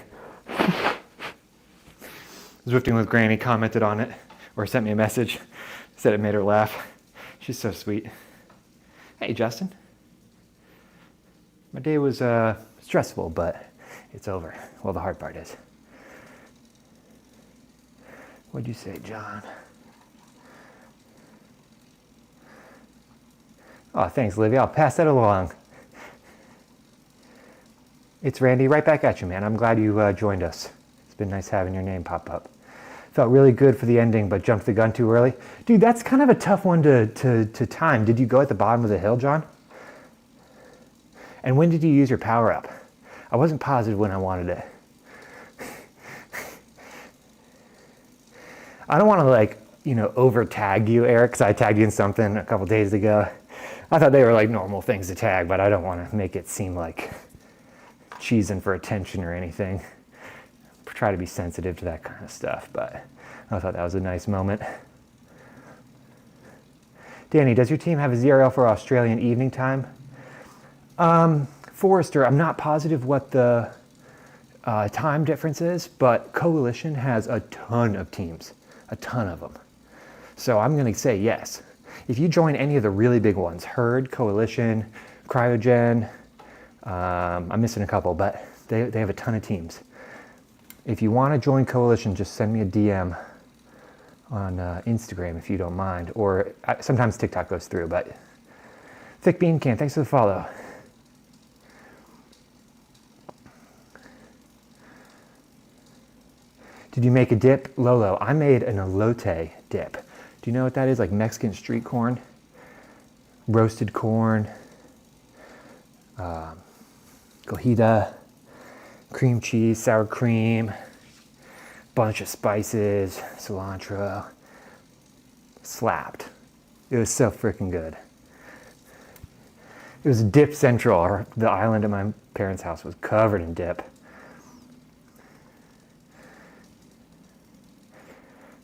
Zwifting with Granny commented on it, or sent me a message, said it made her laugh. She's so sweet. Hey, Justin. My day was stressful, but it's over. Well, the hard part is. What'd you say, John? Oh, thanks, Livy. I'll pass that along. It's Randy, right back at you, man. I'm glad you joined us. It's been nice having your name pop up. Felt really good for the ending, but jumped the gun too early. Dude, that's kind of a tough one to time. Did you go at the bottom of the hill, John? And when did you use your power up? I wasn't positive when I wanted it. I don't want to over tag you, Eric, because I tagged you in something a couple days ago. I thought they were like normal things to tag, but I don't want to make it seem like cheesing for attention or anything. Try to be sensitive to that kind of stuff, but I thought that was a nice moment. Danny, does your team have a ZRL for Australian evening time? Forrester, I'm not positive what the time difference is, but Coalition has a ton of teams, a ton of them. So I'm going to say yes. If you join any of the really big ones, Herd, Coalition, Cryogen, I'm missing a couple, but they have a ton of teams. If you want to join Coalition, just send me a DM on Instagram if you don't mind, or sometimes TikTok goes through, but Thick Bean Can, thanks for the follow. Did you make a dip? Lolo, I made an elote dip. Do you know what that is? Like Mexican street corn, roasted corn, cojita, cream cheese, sour cream, bunch of spices, cilantro. Slapped. It was so freaking good. It was dip central. The island at my parents' house was covered in dip.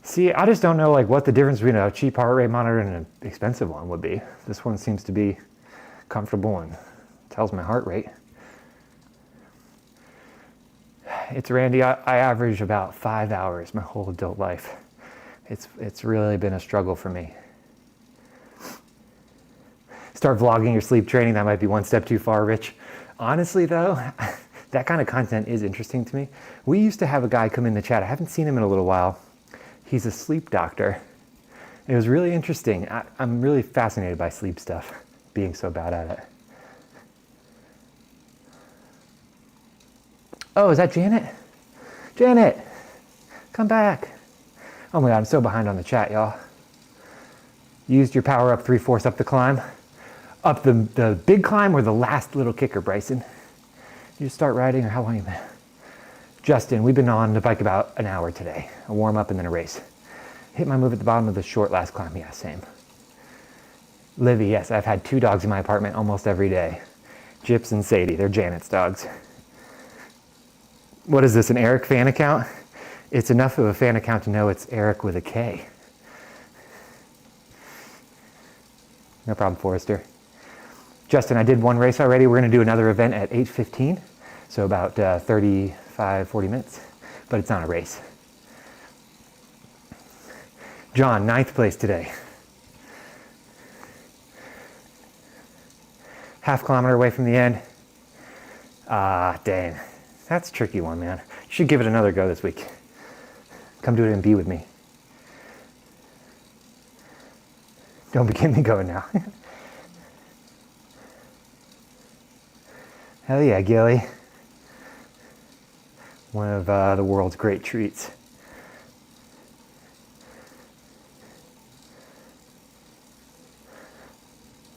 See, I just don't know what the difference between a cheap heart rate monitor and an expensive one would be. This one seems to be comfortable and tells my heart rate. It's Randy. I average about 5 hours my whole adult life. It's really been a struggle for me. Start vlogging your sleep training. That might be one step too far, Rich. Honestly, though, that kind of content is interesting to me. We used to have a guy come in the chat. I haven't seen him in a little while. He's a sleep doctor. It was really interesting. I'm really fascinated by sleep stuff, being so bad at it. Oh, is that Janet? Janet, come back. Oh my God, I'm so behind on the chat, y'all. Used your power up 3/4 up the climb. Up the big climb or the last little kicker, Bryson? You just start riding, or how long you been? Justin, we've been on the bike about an hour today. A warm up and then a race. Hit my move at the bottom of the short last climb. Yeah, same. Livy, yes, I've had 2 dogs in my apartment almost every day. Gyps and Sadie, they're Janet's dogs. What is this, an Eric fan account? It's enough of a fan account to know it's Eric with a K. No problem, Forrester. Justin, I did 1 race already. We're going to do another event at 8:15, so about 35, 40 minutes, but it's not a race. John, 9th place today. Half kilometer away from the end. Ah, dang. That's a tricky one, man. You should give it another go this week. Come do it in B with me. Don't begin me going now. Hell yeah, Gilly. One of the world's great treats.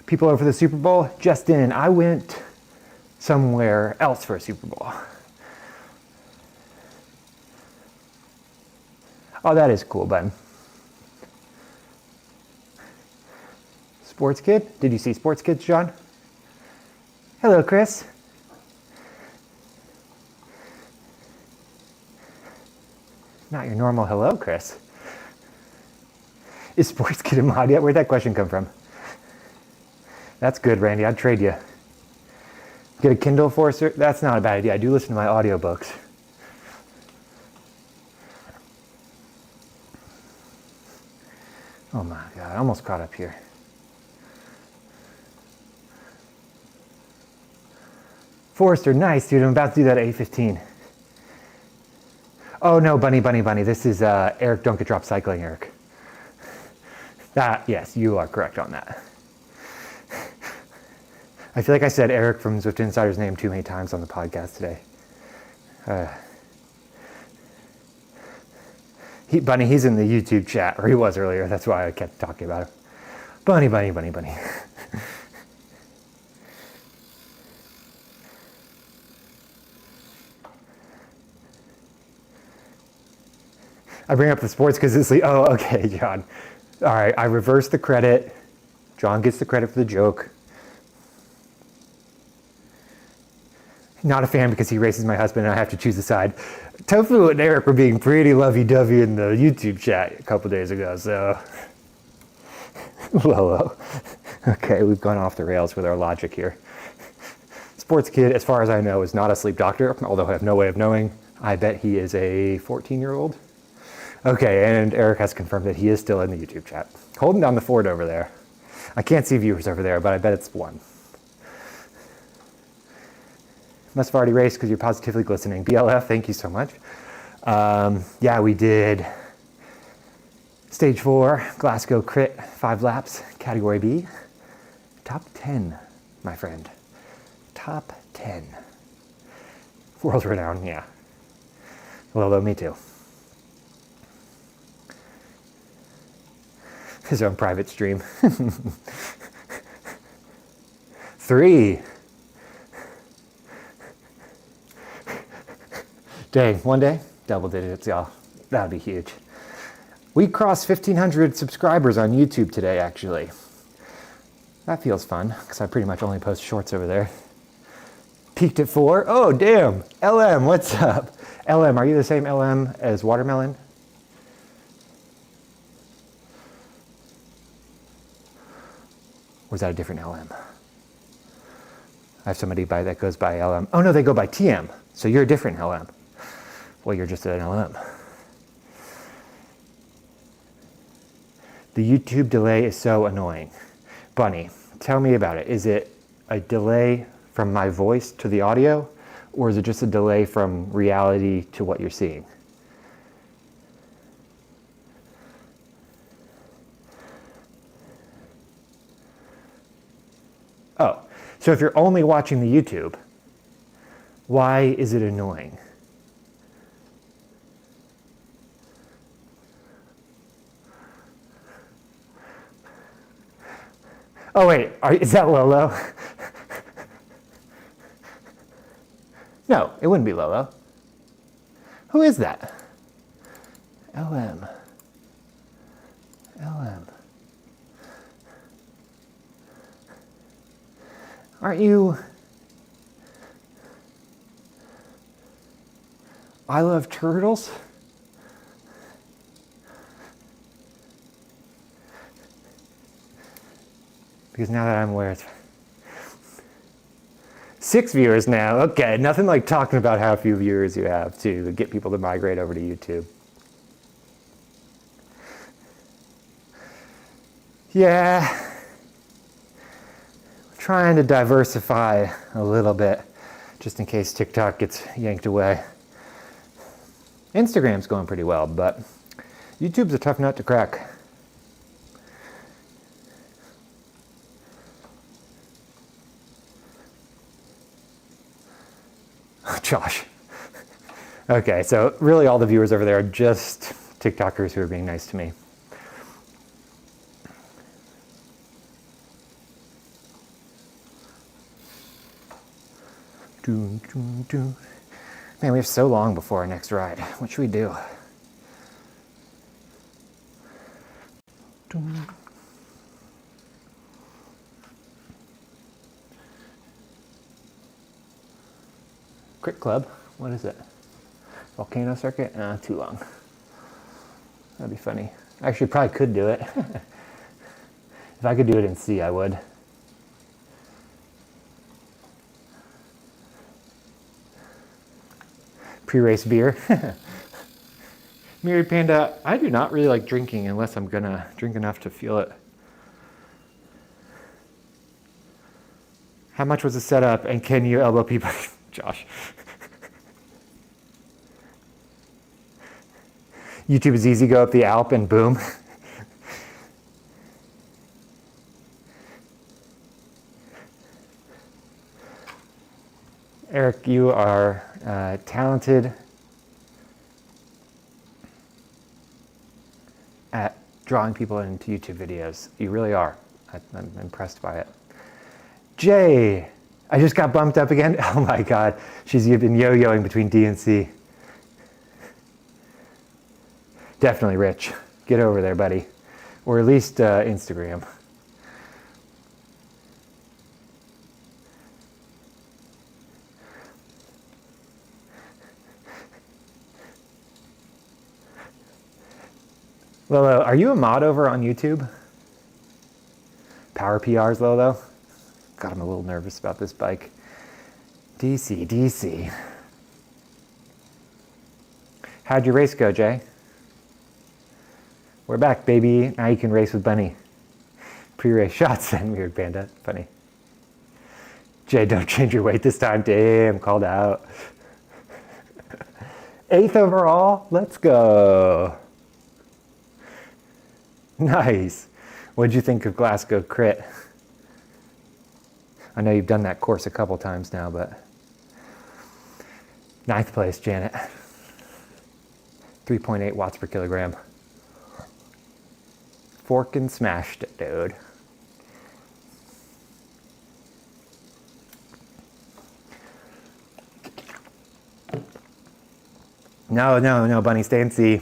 People over the Super Bowl? Justin, I went somewhere else for a Super Bowl. Oh, that is cool, bud. Sports Kid? Did you see Sports Kids, John? Hello, Chris. Not your normal hello, Chris. Is Sports Kid a mod yet? Where'd that question come from? That's good, Randy. I'd trade you. Get a Kindle Forcer? That's not a bad idea. I do listen to my audiobooks. Oh my God, I almost caught up here. Forrester, nice, dude. I'm about to do that at 8:15. Oh no, bunny. This is Eric Don't Get Dropped Cycling, Eric. Yes, you are correct on that. I feel like I said Eric from Zwift Insider's name too many times on the podcast today. Bunny, he's in the YouTube chat, or he was earlier. That's why I kept talking about him. Bunny. I bring up the sports because it's like, oh, okay, John. All right, I reverse the credit. John gets the credit for the joke. Not a fan because he races my husband and I have to choose a side. Tofu and Eric were being pretty lovey-dovey in the YouTube chat a couple days ago, so. Lolo. Okay, we've gone off the rails with our logic here. Sports Kid, as far as I know, is not a sleep doctor, although I have no way of knowing. I bet he is a 14-year-old. Okay, and Eric has confirmed that he is still in the YouTube chat. Holding down the fort over there. I can't see viewers over there, but I bet it's 1. Must have already raced because you're positively glistening. BLF, thank you so much. Yeah, we did stage 4, Glasgow Crit, 5 laps, category B. Top 10, my friend. Top 10. World renowned, yeah. Lolo, me too. His own private stream. 3. Dang, one day, double digits, y'all. That'd be huge. We crossed 1,500 subscribers on YouTube today, actually. That feels fun, because I pretty much only post shorts over there. Peaked at 4. Oh, damn. LM, what's up? LM, are you the same LM as Watermelon? Or is that a different LM? I have somebody that goes by LM. Oh no, they go by TM. So you're a different LM. Well, you're just an LM. The YouTube delay is so annoying. Bunny, tell me about it. Is it a delay from my voice to the audio, Or is it just a delay from reality to what you're seeing? Oh, so if you're only watching the YouTube, why is it annoying? Oh wait, is that Lolo? No, it wouldn't be Lolo. Who is that? LM. LM. Aren't you... I love turtles? Because now that I'm aware, it's 6 viewers now. Okay, nothing like talking about how few viewers you have to get people to migrate over to YouTube. Yeah, trying to diversify a little bit, just in case TikTok gets yanked away. Instagram's going pretty well, but YouTube's a tough nut to crack. Josh. Okay, so really all the viewers over there are just TikTokers who are being nice to me. Man, we have so long before our next ride. What should we do? Crit Club? What is it? Volcano Circuit? Too long. That'd be funny. Actually, probably could do it. If I could do it in C, I would. Pre-race beer. Mary Panda, I do not really like drinking unless I'm gonna drink enough to feel it. How much was the setup and can you elbow people? Josh. YouTube is easy, go up the Alp and boom. Eric, you are talented at drawing people into YouTube videos. You really are. I'm impressed by it. Jay, I just got bumped up again. Oh my God, she's been yo-yoing between D and C. Definitely Rich. Get over there, buddy. Or at least Instagram. Lolo, are you a mod over on YouTube? Power PRs, Lolo? God, I'm a little nervous about this bike. DC, DC. How'd your race go, Jay? We're back, baby. Now you can race with Bunny. Pre-race shots and Weird Panda. Funny. Jay, don't change your weight this time. Damn, called out. 8th overall. Let's go. Nice. What'd you think of Glasgow Crit? I know you've done that course a couple times now, but 9th place, Janet. 3.8 watts per kilogram. Fork and smashed it, dude. No, Bunny, stay and see.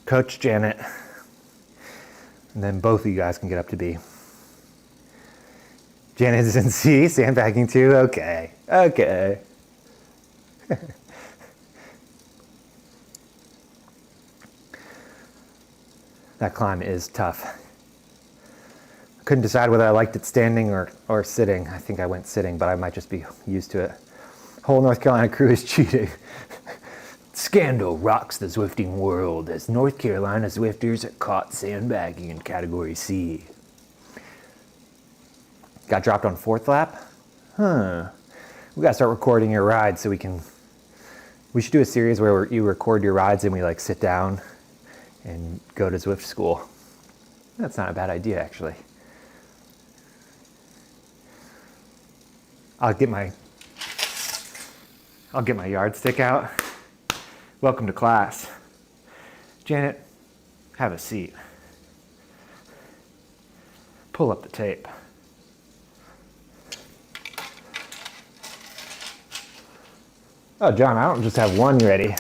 Coach Janet. And then both of you guys can get up to B. Janet is in C, sandbagging too? Okay. That climb is tough. I couldn't decide whether I liked it standing or sitting. I think I went sitting, but I might just be used to it. Whole North Carolina crew is cheating. Scandal rocks the Zwifting world as North Carolina Zwifters are caught sandbagging in Category C. Got dropped on 4th lap? Huh. We gotta start recording your rides so we should do a series where you record your rides and we like sit down and go to Zwift school. That's not a bad idea, actually. I'll get my yardstick out. Welcome to class. Janet, have a seat. Pull up the tape. Oh, John, I don't just have one ready.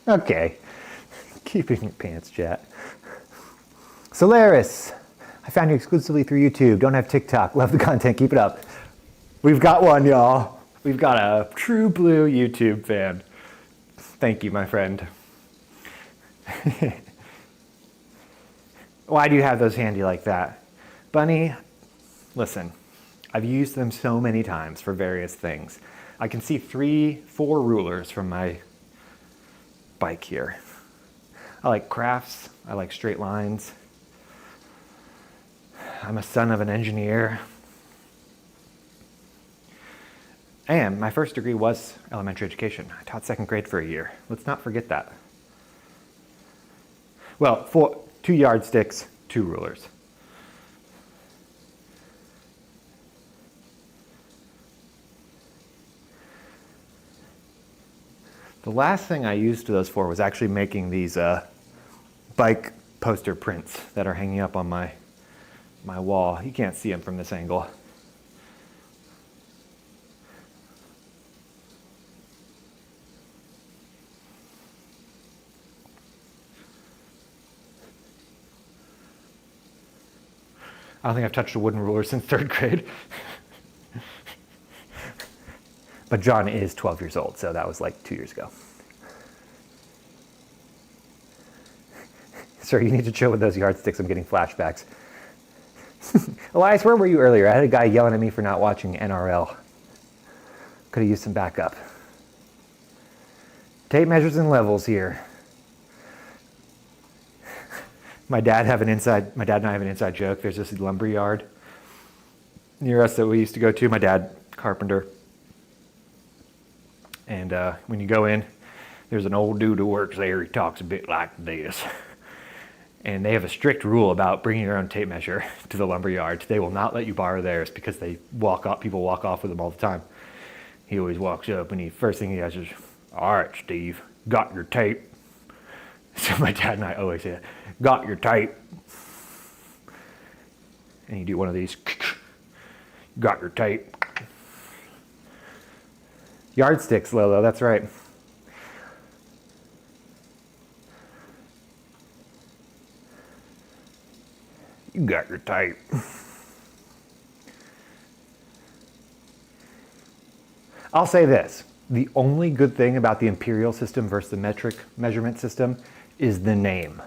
Okay, keep it in your pants, chat. Solaris, I found you exclusively through YouTube. Don't have TikTok. Love the content. Keep it up. We've got one, y'all. We've got a true blue YouTube fan. Thank you, my friend. Why do you have those handy like that? Bunny, listen, I've used them so many times for various things. I can see 4 rulers from my bike here. I like crafts, I like straight lines. I'm a son of an engineer. And my first degree was elementary education. I taught 2nd grade for a year. Let's not forget that. Well, 2 yardsticks, 2 rulers. The last thing I used those for was actually making these bike poster prints that are hanging up on my wall. You can't see them from this angle. I don't think I've touched a wooden ruler since 3rd grade. But John is 12 years old, so that was like 2 years ago. Sir, you need to chill with those yardsticks. I'm getting flashbacks. Elias, where were you earlier? I had a guy yelling at me for not watching NRL. Could have used some backup. Tape measures and levels here. My dad and I have an inside joke. There's this lumber yard near us that we used to go to. My dad, carpenter. And when you go in, there's an old dude who works there. He talks a bit like this. And they have a strict rule about bringing your own tape measure to the lumber yard. They will not let you borrow theirs because people walk off with them all the time. He always walks up and first thing he does is, "All right, Steve, got your tape?" So my dad and I always say, "Got your tape?" And you do one of these, "Got your tape?" Yardsticks, Lolo, that's right. You got your tape. I'll say this. The only good thing about the imperial system versus the metric measurement system is the name.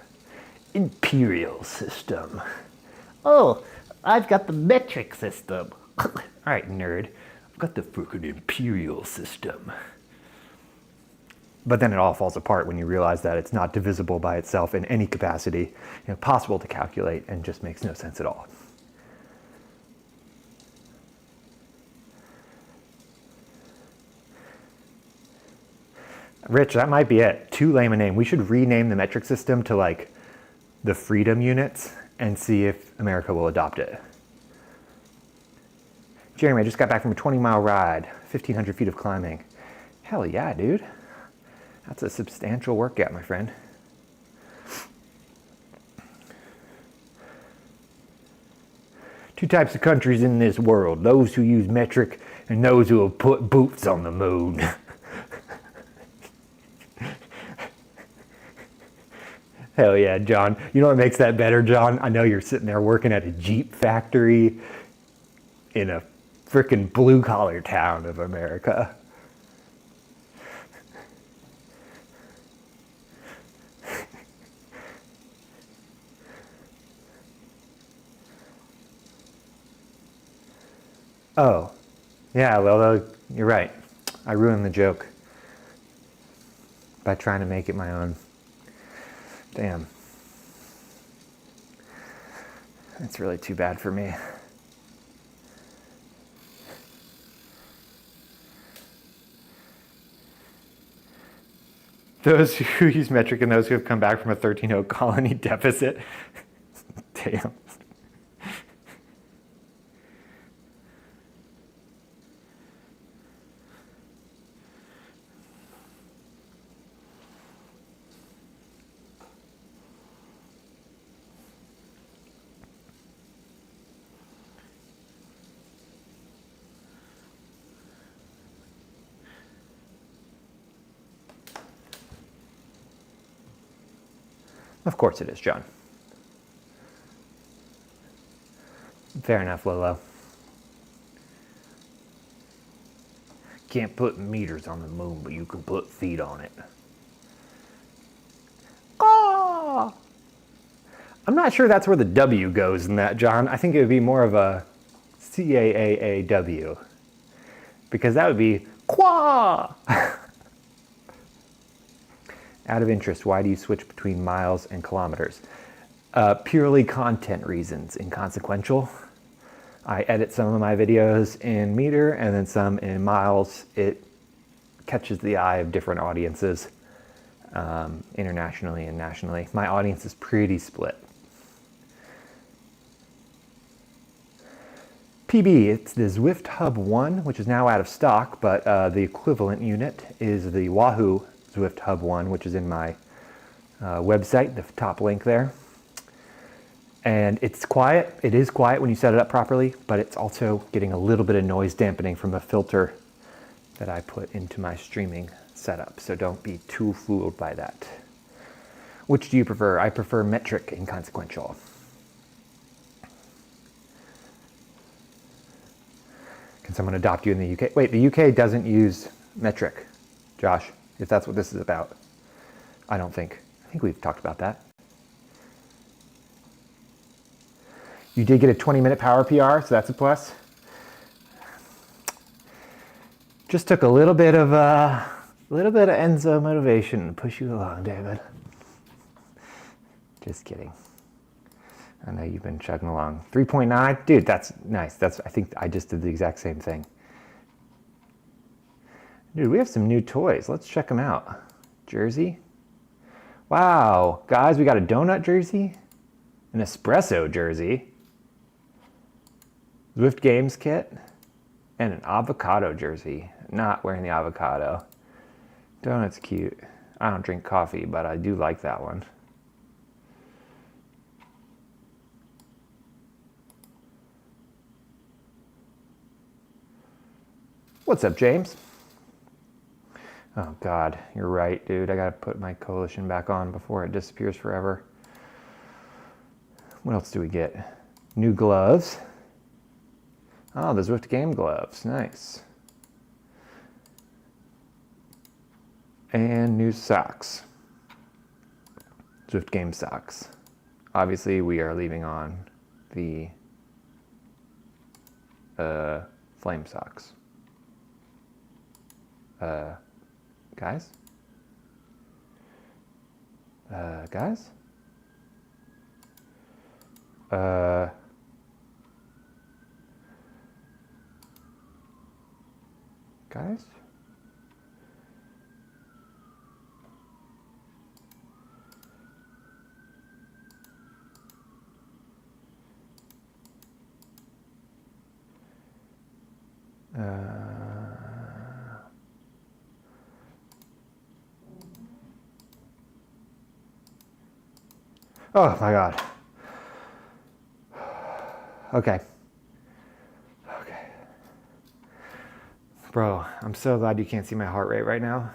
Imperial system. Oh, I've got the metric system. All right, nerd. I've got the freaking imperial system. But then it all falls apart when you realize that it's not divisible by itself in any capacity, possible to calculate, and just makes no sense at all. Rich, that might be it. Too lame a name. We should rename the metric system to like the freedom units and see if America will adopt it. Jeremy, I just got back from a 20-mile ride, 1,500 feet of climbing. Hell yeah, dude. That's a substantial workout, my friend. Two types of countries in this world, those who use metric and those who have put boots on the moon. Hell yeah, John. You know what makes that better, John? I know you're sitting there working at a Jeep factory in a frickin' blue-collar town of America. Oh, yeah, well, you're right. I ruined the joke. by trying to make it my own. Damn. It's really too bad for me. Those who use metric and those who have come back from a 13-0 colony deficit. Damn. Of course it is, John. Fair enough, Lolo. Can't put meters on the moon, but you can put feet on it. Oh! I'm not sure that's where the W goes in that, John. I think it would be more of a C-A-A-A-W. Because that would be Quah! Out of interest, why do you switch between miles and kilometers? Purely content reasons. Inconsequential. I edit some of my videos in meter and then some in miles. It catches the eye of different audiences, internationally and nationally. My audience is pretty split. PB, it's the Zwift Hub 1, which is now out of stock, but the equivalent unit is the Wahoo Zwift Hub 1, which is in my website, the top link there. And it's quiet. It is quiet when you set it up properly, but it's also getting a little bit of noise dampening from a filter that I put into my streaming setup. So don't be too fooled by that. Which do you prefer? I prefer metric inconsequential. Can someone adopt you in the UK? Wait, the UK doesn't use metric, Josh, if that's what this is about. I don't think. I think we've talked about that. You did get a 20-minute power PR, so that's a plus. Just took a little bit of Enzo motivation to push you along, David. Just kidding. I know you've been chugging along. 3.9, dude, that's nice. I think I just did the exact same thing. Dude, we have some new toys. Let's check them out. Jersey. Wow, guys, we got a donut jersey, an espresso jersey, Zwift Games kit, and an avocado jersey. Not wearing the avocado. Donut's cute. I don't drink coffee, but I do like that one. What's up, James? Oh God, you're right, dude. I gotta put my coalition back on before it disappears forever. What else do we get? New gloves. Oh, the Zwift game gloves, nice. And new socks. Zwift game socks. Obviously, we are leaving on the flame socks. Guys? Guys? Guys? Oh my God. Okay. Okay. Bro, I'm so glad you can't see my heart rate right now.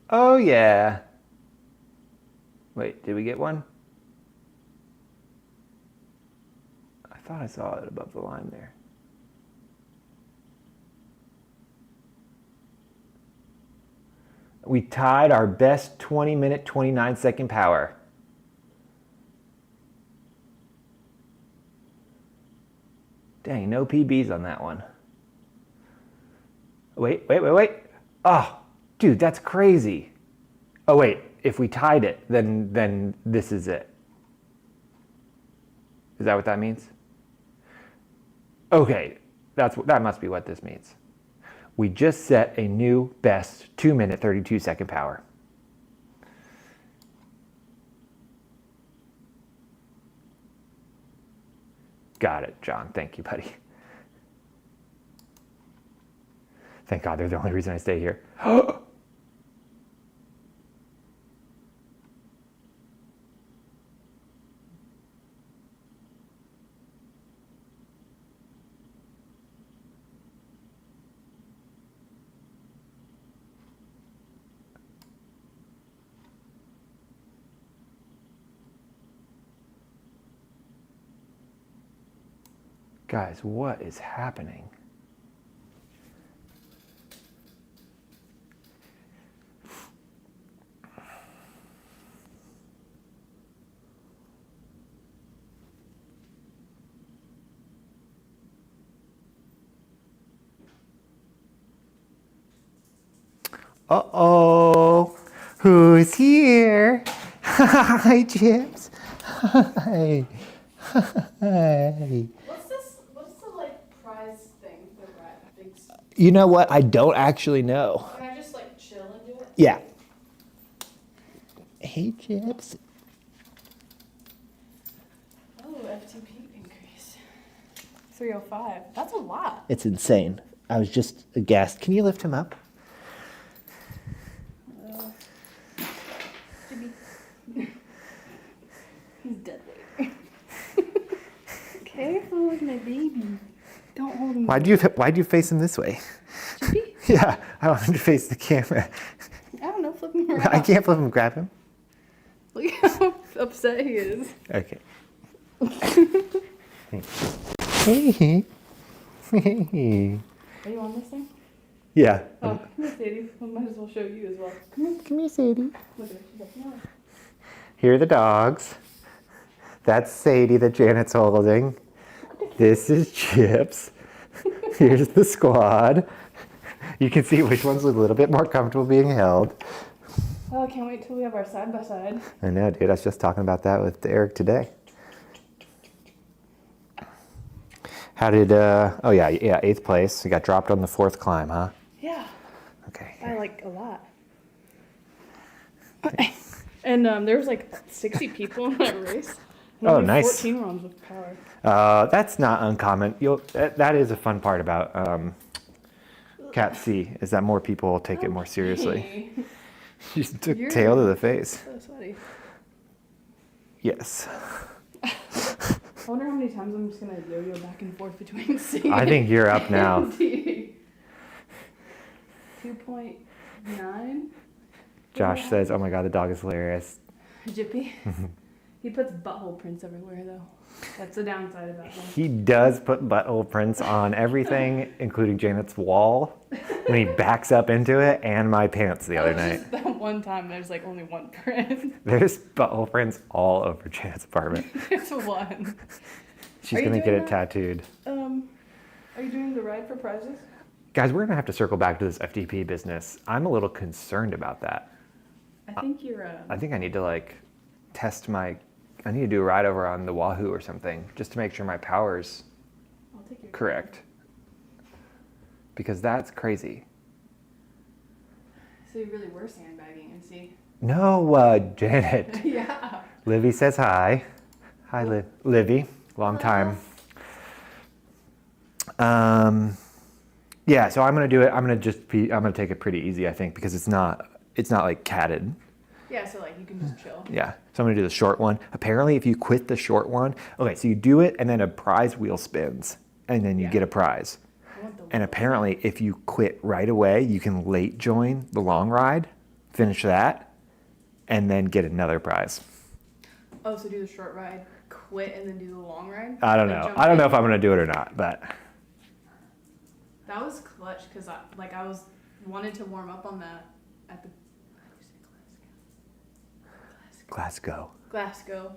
Oh yeah. Wait, did we get one? I thought I saw it above the line there. We tied our best 20-minute, 29-second power. Dang, no PBs on that one. Wait. Oh, dude, that's crazy. Oh, wait, if we tied it, then this is it. Is that what that means? Okay, that must be what this means. We just set a new best 2-minute, 32-second power. Got it, John. Thank you, buddy. Thank God they're the only reason I stay here. Guys, what is happening? Uh-oh, who's here? Hi, Chips. Hi. Hi. What's the like prize thing that Brad thinks? You know what? I don't actually know. Can I just like chill and do it? Yeah. Hey, Chips. Oh, FTP increase. 305. That's a lot. It's insane. I was just aghast. Can you lift him up? Jimmy. He's dead weight. Careful with my baby. Don't hold him. Why'd you face him this way? Chippy? Yeah, I want him to face the camera. I don't know. Flip him around. I can't flip him, grab him. Look how upset he is. Okay. Hey. Hey. Are you on this thing? Yeah. Oh, come here, Sadie. I might as well show you as well. Come here. Come here, Sadie. Look at her. She's like, no. Here are the dogs. That's Sadie that Janet's holding. This is Chips. Here's the squad. You can see which one's a little bit more comfortable being held. Oh, I can't wait till we have our side by side. I know, dude. I was just talking about that with Eric today. How did, oh yeah, 8th place. You got dropped on the 4th climb, huh? Yeah. Okay. I like a lot. And there was like 60 people in that race. And Oh, only nice. 14 runs with power. That's not uncommon. That is a fun part about Cat C, is that more people take it more seriously. Hey. You just took You're- tail to the face. So sweaty. Yes. I wonder how many times I'm just gonna yo-yo back and forth between C I think you're up now. and D. 2.9. Josh says, oh my God, the dog is hilarious. Jippy. He puts butthole prints everywhere though. That's the downside about him. He does put butthole prints on everything, including Janet's wall, when he backs up into it, and my pants the other night. Just that one time there's like only one print. There's butthole prints all over Janet's apartment. There's one. She's Are you gonna get doing it that? tattooed. Are you doing the ride for prizes? Guys, we're gonna have to circle back to this FTP business. I'm a little concerned about that. I think you're I think I need to like test I need to do a ride over on the Wahoo or something, just to make sure my power's I'll take your correct. Because that's crazy. So you really were sandbagging and see. No, Janet. Yeah. Livy says hi. Hi, Livy. Long time. Yeah, so I'm gonna do it. I'm gonna take it pretty easy, I think, because it's not like catted. Yeah, so like you can just chill. Yeah, so I'm gonna do the short one. Apparently, if you quit the short one, okay, so you do it and then a prize wheel spins, and then you Yeah. get a prize. I want the And apparently, if you quit right away, you can late join the long ride, finish that, and then get another prize. Oh, so do the short ride, quit, and then do the long ride? I don't Then know. jump I don't know in? if I'm gonna do it or not, but That was clutch because I wanted to warm up on that at the Glasgow. Glasgow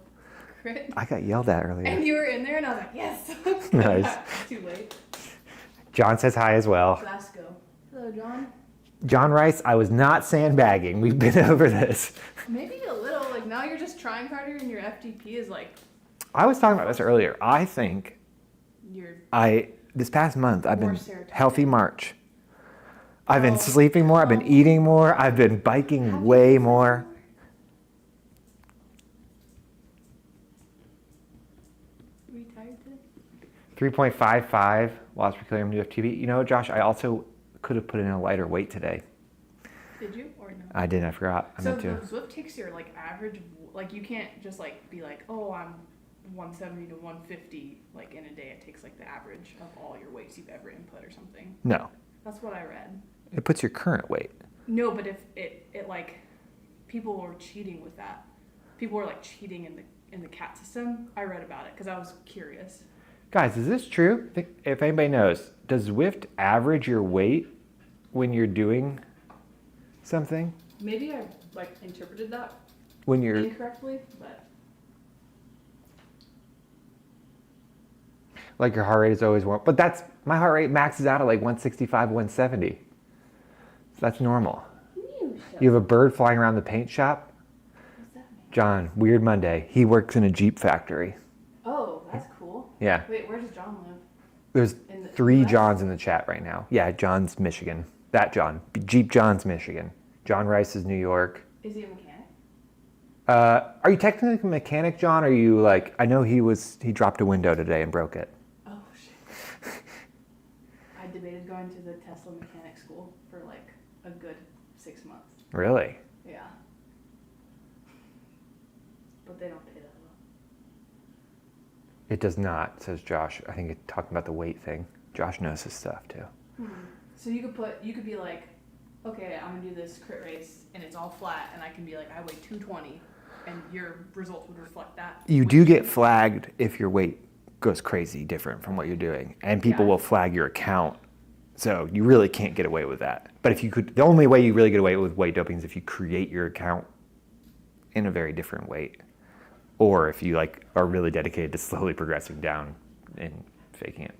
Crit. I got yelled at And earlier. you were in there, and I was like, yes. Nice. Too late. John says hi as well. Glasgow. Hello, John. John Rice, I was not sandbagging. We've been over this. Maybe a little. Like now you're just trying harder, and your FTP is like I was talking about this earlier. I think you're. this past month I've More been serotonin. healthy March. I've been Oh. sleeping more. I've been eating more. I've been biking way more. Are you tired today? 3.55 watts per kilogram new FTP. You know, Josh, I also could have put in a lighter weight today. Did you or no? I didn't. I forgot. I So meant the to. Zwift takes your like average. Like you can't just like be like, oh, I'm 170 to 150 like in a day. It takes like the average of all your weights you've ever input or something. No, That's what I read. it puts your current weight. No, but if it like people were cheating with that. People were like cheating in the CAT system. I read about it because I was curious. Guys, is this true? If anybody knows, does Zwift average your weight when you're doing something? Maybe I like interpreted that When you're incorrectly, but like your heart rate is always one, but that's my heart rate maxes out at like 165, 170. So that's normal. You have a bird flying around the paint shop. what's that mean? John, weird Monday. He works in a Jeep factory. Oh, that's cool. Yeah. Wait, where does John live? There's In the 3 US? Johns in the chat right now. Yeah, John's Michigan. That John. Jeep John's Michigan. John Rice is New York. Is he a mechanic? Are you technically a mechanic, John? Or are you like, I know he dropped a window today and broke it. Oh shit. I debated going to the Tesla mechanic school for like a good 6 months. Really? Yeah. But they don't pay that well. It does not, says Josh. I think it's talking about the weight thing. Josh knows his stuff too. So you could be like, okay, I'm gonna do this crit race and it's all flat, and I can be like, I weigh 220, and your results would reflect that. You do get flagged if your weight goes crazy different from what you're doing, and people Yeah. will flag your account. So you really can't get away with that. But if you could, the only way you really get away with weight doping is if you create your account in a very different weight, or if you like are really dedicated to slowly progressing down and faking it.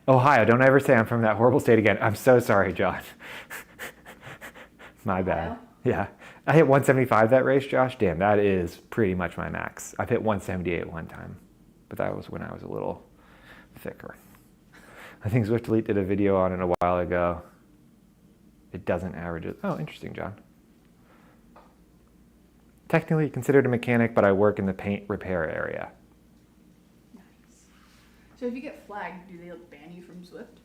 Ohio, don't ever say I'm from that horrible state again. I'm so sorry, John. My bad. Ohio? Yeah. I hit 175 that race, Josh. Damn, that is pretty much my max. I've hit 178 one time, but that was when I was a little thicker. I think Zwift Elite did a video on it a while ago. It doesn't average it. Oh, interesting, John. Technically considered a mechanic, but I work in the paint repair area. Nice. So if you get flagged, do they ban you from Zwift?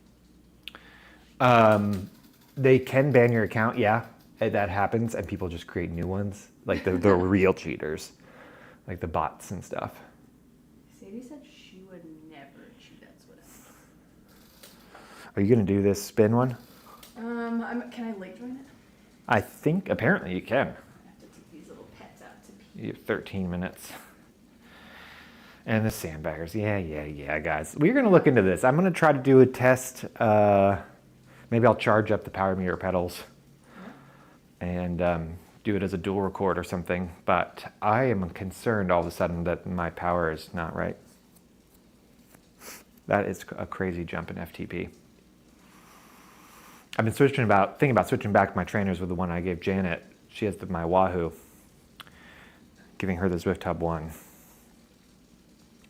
They can ban your account, yeah. That happens, and people just create new ones, like the real cheaters, like the bots and stuff. Sadie said she would never cheat at Zwift. Are you gonna do this spin one? Can I late join it? I think apparently you can. I have to take these little pets out to pee. You have 13 minutes. And the sandbaggers, yeah, guys. We're gonna look into this. I'm gonna try to do a test. Maybe I'll charge up the power meter pedals and do it as a dual record or something. But I am concerned all of a sudden that my power is not right. That is a crazy jump in FTP. I've been thinking about switching back my trainers with the one I gave Janet. She has my Wahoo. Giving her the Zwift Hub 1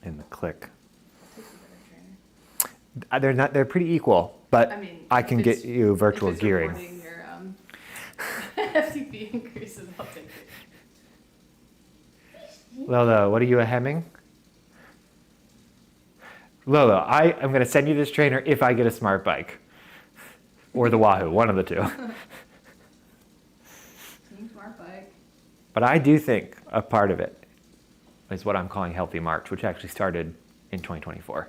in the click. Who's the better trainer? They're pretty equal, but I mean, I can if get it's- you virtual if it's gearing. reporting your FTP increases, I'll take it. Lolo, what are you, a Hemming? Lolo, I am going to send you this trainer if I get a smart bike. Or the Wahoo, one of the two. Team Smart Bike. But I do think a part of it is what I'm calling Healthy March, which actually started in 2024.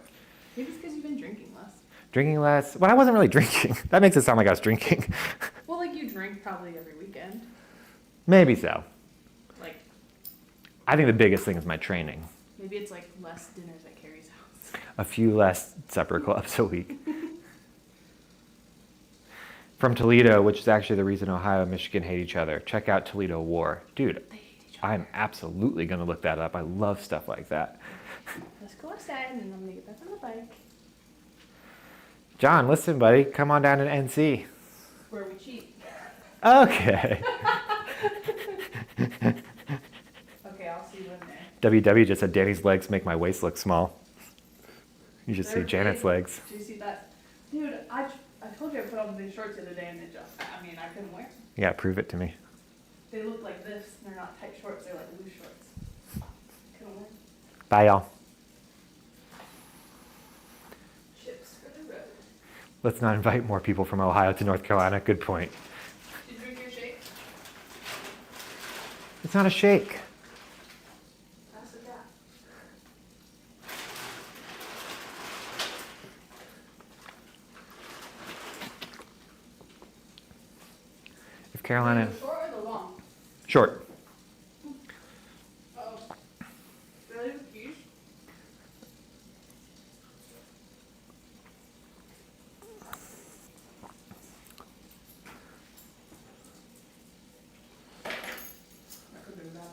Maybe it's because you've been drinking less. Drinking less. Well, I wasn't really drinking. That makes it sound like I was drinking. Well, like you drink probably every weekend. Maybe so. Like I think the biggest thing is my training. maybe it's like less dinners at Carrie's house. A few less supper clubs a week. From Toledo, which is actually the reason Ohio and Michigan hate each other. Check out Toledo War. Dude, They hate each I'm absolutely going to look that up. I love stuff like that. Let's go outside and then I'm gonna get back on the bike. John, listen, buddy. Come on down to NC. Where we cheat. Okay. Okay, I'll see you in there. WW just said Danny's legs make my waist look small. You should see They're Janet's big. legs. Do you see that? Dude, I told you I put on these shorts the other day and I couldn't wear them. Yeah, prove it to me. They look like this. They're not tight shorts. They're like loose shorts. Couldn't wear them. Bye, y'all. Chips for the road. Let's not invite more people from Ohio to North Carolina. Good point. Did you drink your shake? It's not a shake. Pass it down. If Carolina... The short or the long? Short. Oh. Really? With cheese? That could be bad.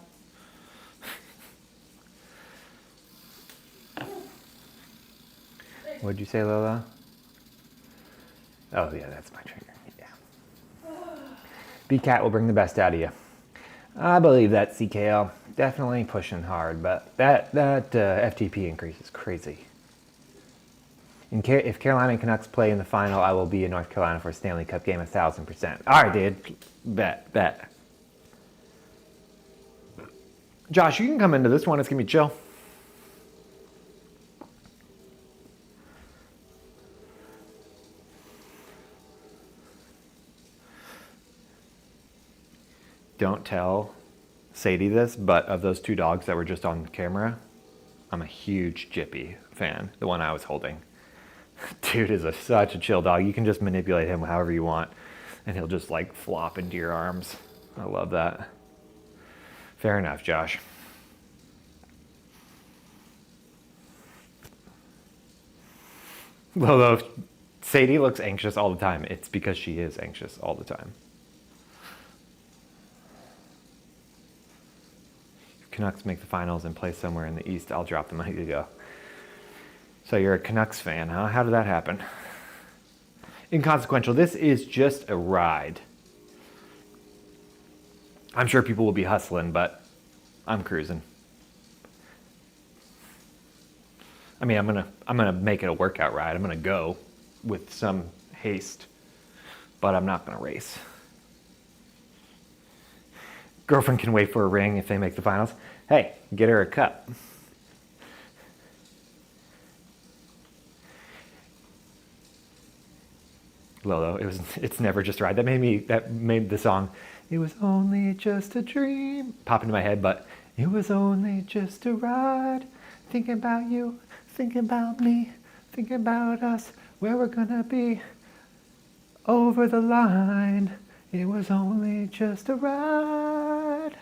What'd you say, Lola? Oh, yeah, that's my trigger. Yeah. B-Cat will bring the best out of you. I believe that, CKL. Definitely pushing hard, but that FTP increase is crazy. If Carolina Canucks play in the final, I will be in North Carolina for a Stanley Cup game 1,000%. All right, dude. Bet. Josh, you can come into this one. It's going to be chill. Don't tell Sadie this, but of those two dogs that were just on camera, I'm a huge Jippy fan, the one I was holding. Dude is such a chill dog. You can just manipulate him however you want, and he'll just like flop into your arms. I love that. Fair enough, Josh. Although Sadie looks anxious all the time, it's because she is anxious all the time. If Canucks make the finals and play somewhere in the East, I'll drop the money to go. So you're a Canucks fan, huh? How did that happen? Inconsequential. This is just a ride. I'm sure people will be hustling, but I'm cruising. I mean, I'm gonna make it a workout ride. I'm gonna go with some haste, but I'm not gonna race. Girlfriend can wait for a ring if they make the finals. Hey, get her a cup. Lolo, it's never just a ride. That made the song, it was only just a dream, pop into my head, but it was only just a ride. Thinking about you, thinking about me, thinking about us, where we're gonna be. Over the line, it was only just a ride.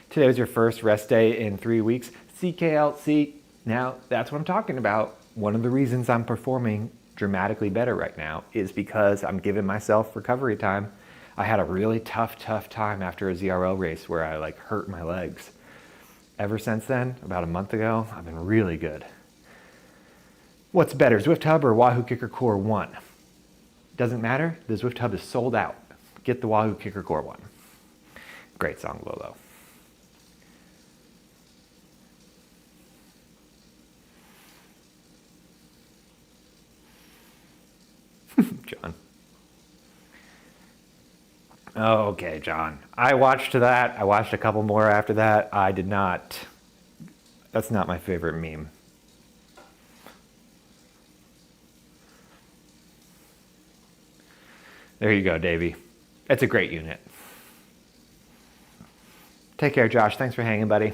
Today was your first rest day in 3 weeks. CKLC, now that's what I'm talking about. One of the reasons I'm performing dramatically better right now is because I'm giving myself recovery time. I had a really tough time after a ZRL race where I like hurt my legs. Ever since then, about a month ago, I've been really good. What's better, Zwift Hub or Wahoo Kicker Core 1? Doesn't matter, the Zwift Hub is sold out. Get the Wahoo Kicker Core 1. Great song, Lolo. John. Okay, John. I watched that. I watched a couple more after that. I did not. That's not my favorite meme. There you go, Davey. It's a great unit. Take care, Josh. Thanks for hanging, buddy. You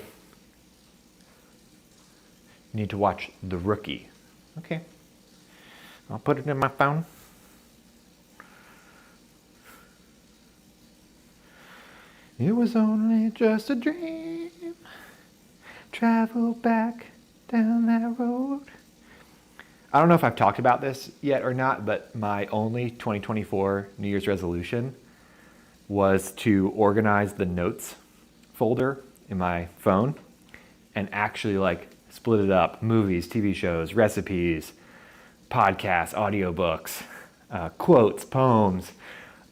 need to watch The Rookie. Okay. I'll put it in my phone. It was only just a dream. Travel back down that road. I don't know if I've talked about this yet or not, but my only 2024 New Year's resolution was to organize the notes folder in my phone and actually like split it up: movies, TV shows, recipes, podcasts, audiobooks, quotes, poems,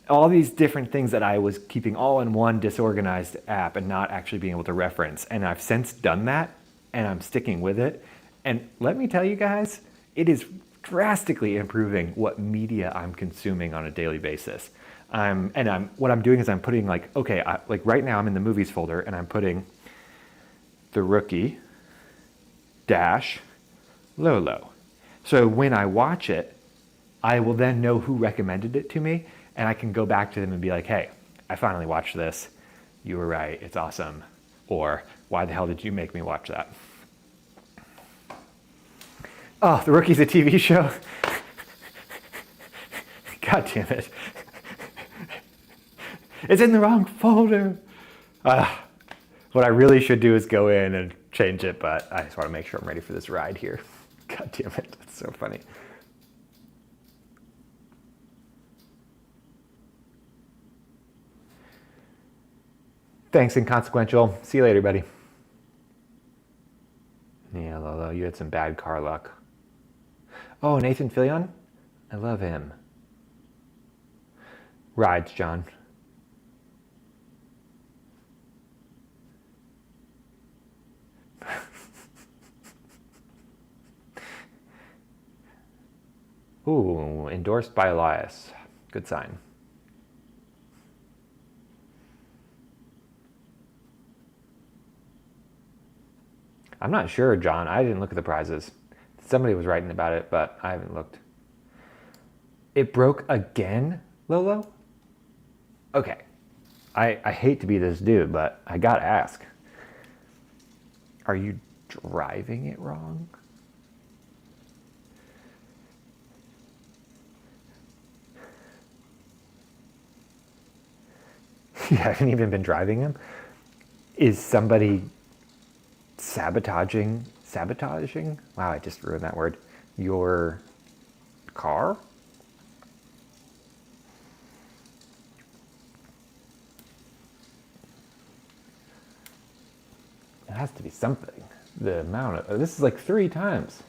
all these different things that I was keeping all in one disorganized app and not actually being able to reference. And I've since done that, and I'm sticking with it. And let me tell you guys, it is drastically improving what media I'm consuming on a daily basis. What I'm doing is I'm putting like, okay, like right now I'm in the movies folder and I'm putting The Rookie dash Lolo. So when I watch it, I will then know who recommended it to me, and I can go back to them and be like, hey, I finally watched this. You were right, it's awesome. Or why the hell did you make me watch that? Oh, The Rookie's a TV show? God damn it. It's in the wrong folder. What I really should do is go in and change it, but I just want to make sure I'm ready for this ride here. God damn it, that's so funny. Thanks, Inconsequential. See you later, buddy. Yeah, Lolo, you had some bad car luck. Oh, Nathan Fillion? I love him. Rides, John. Ooh, endorsed by Elias. Good sign. I'm not sure, John. I didn't look at the prizes. Somebody was writing about it, but I haven't looked. It broke again, Lolo? Okay. I hate to be this dude, but I gotta ask. Are you driving it wrong? You haven't even been driving him? Is somebody sabotaging? Wow, I just ruined that word. Your car? It has to be something. The amount of, this is like 3 times.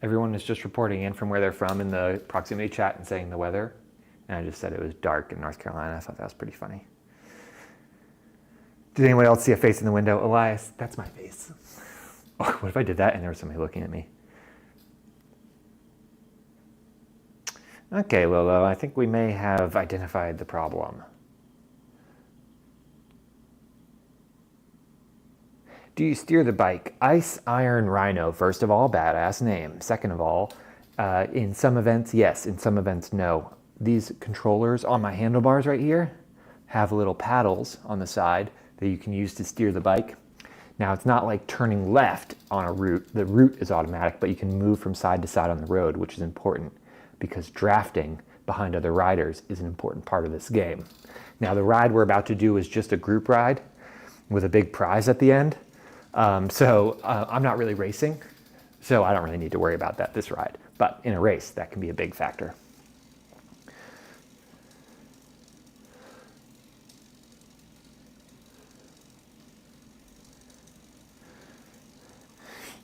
Everyone is just reporting in from where they're from in the proximity chat and saying the weather. And I just said it was dark in North Carolina. I thought that was pretty funny. Did anyone else see a face in the window? Elias, that's my face. Oh, what if I did that and there was somebody looking at me? Okay, Lolo, I think we may have identified the problem. Do you steer the bike? Ice Iron Rhino, first of all, badass name. Second of all, in some events, yes. In some events, no. These controllers on my handlebars right here have little paddles on the side that you can use to steer the bike. Now, it's not like turning left on a route. The route is automatic, but you can move from side to side on the road, which is important because drafting behind other riders is an important part of this game. Now, the ride we're about to do is just a group ride with a big prize at the end. I'm not really racing, so I don't really need to worry about that this ride. But in a race, that can be a big factor.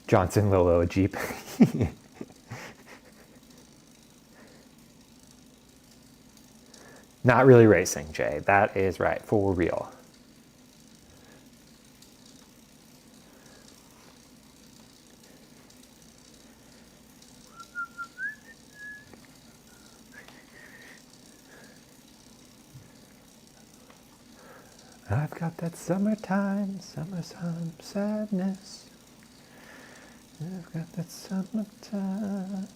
Johnson, Lolo, a Jeep. Not really racing, Jay. That is right, for real. I've got that summertime sadness. I've got that summertime.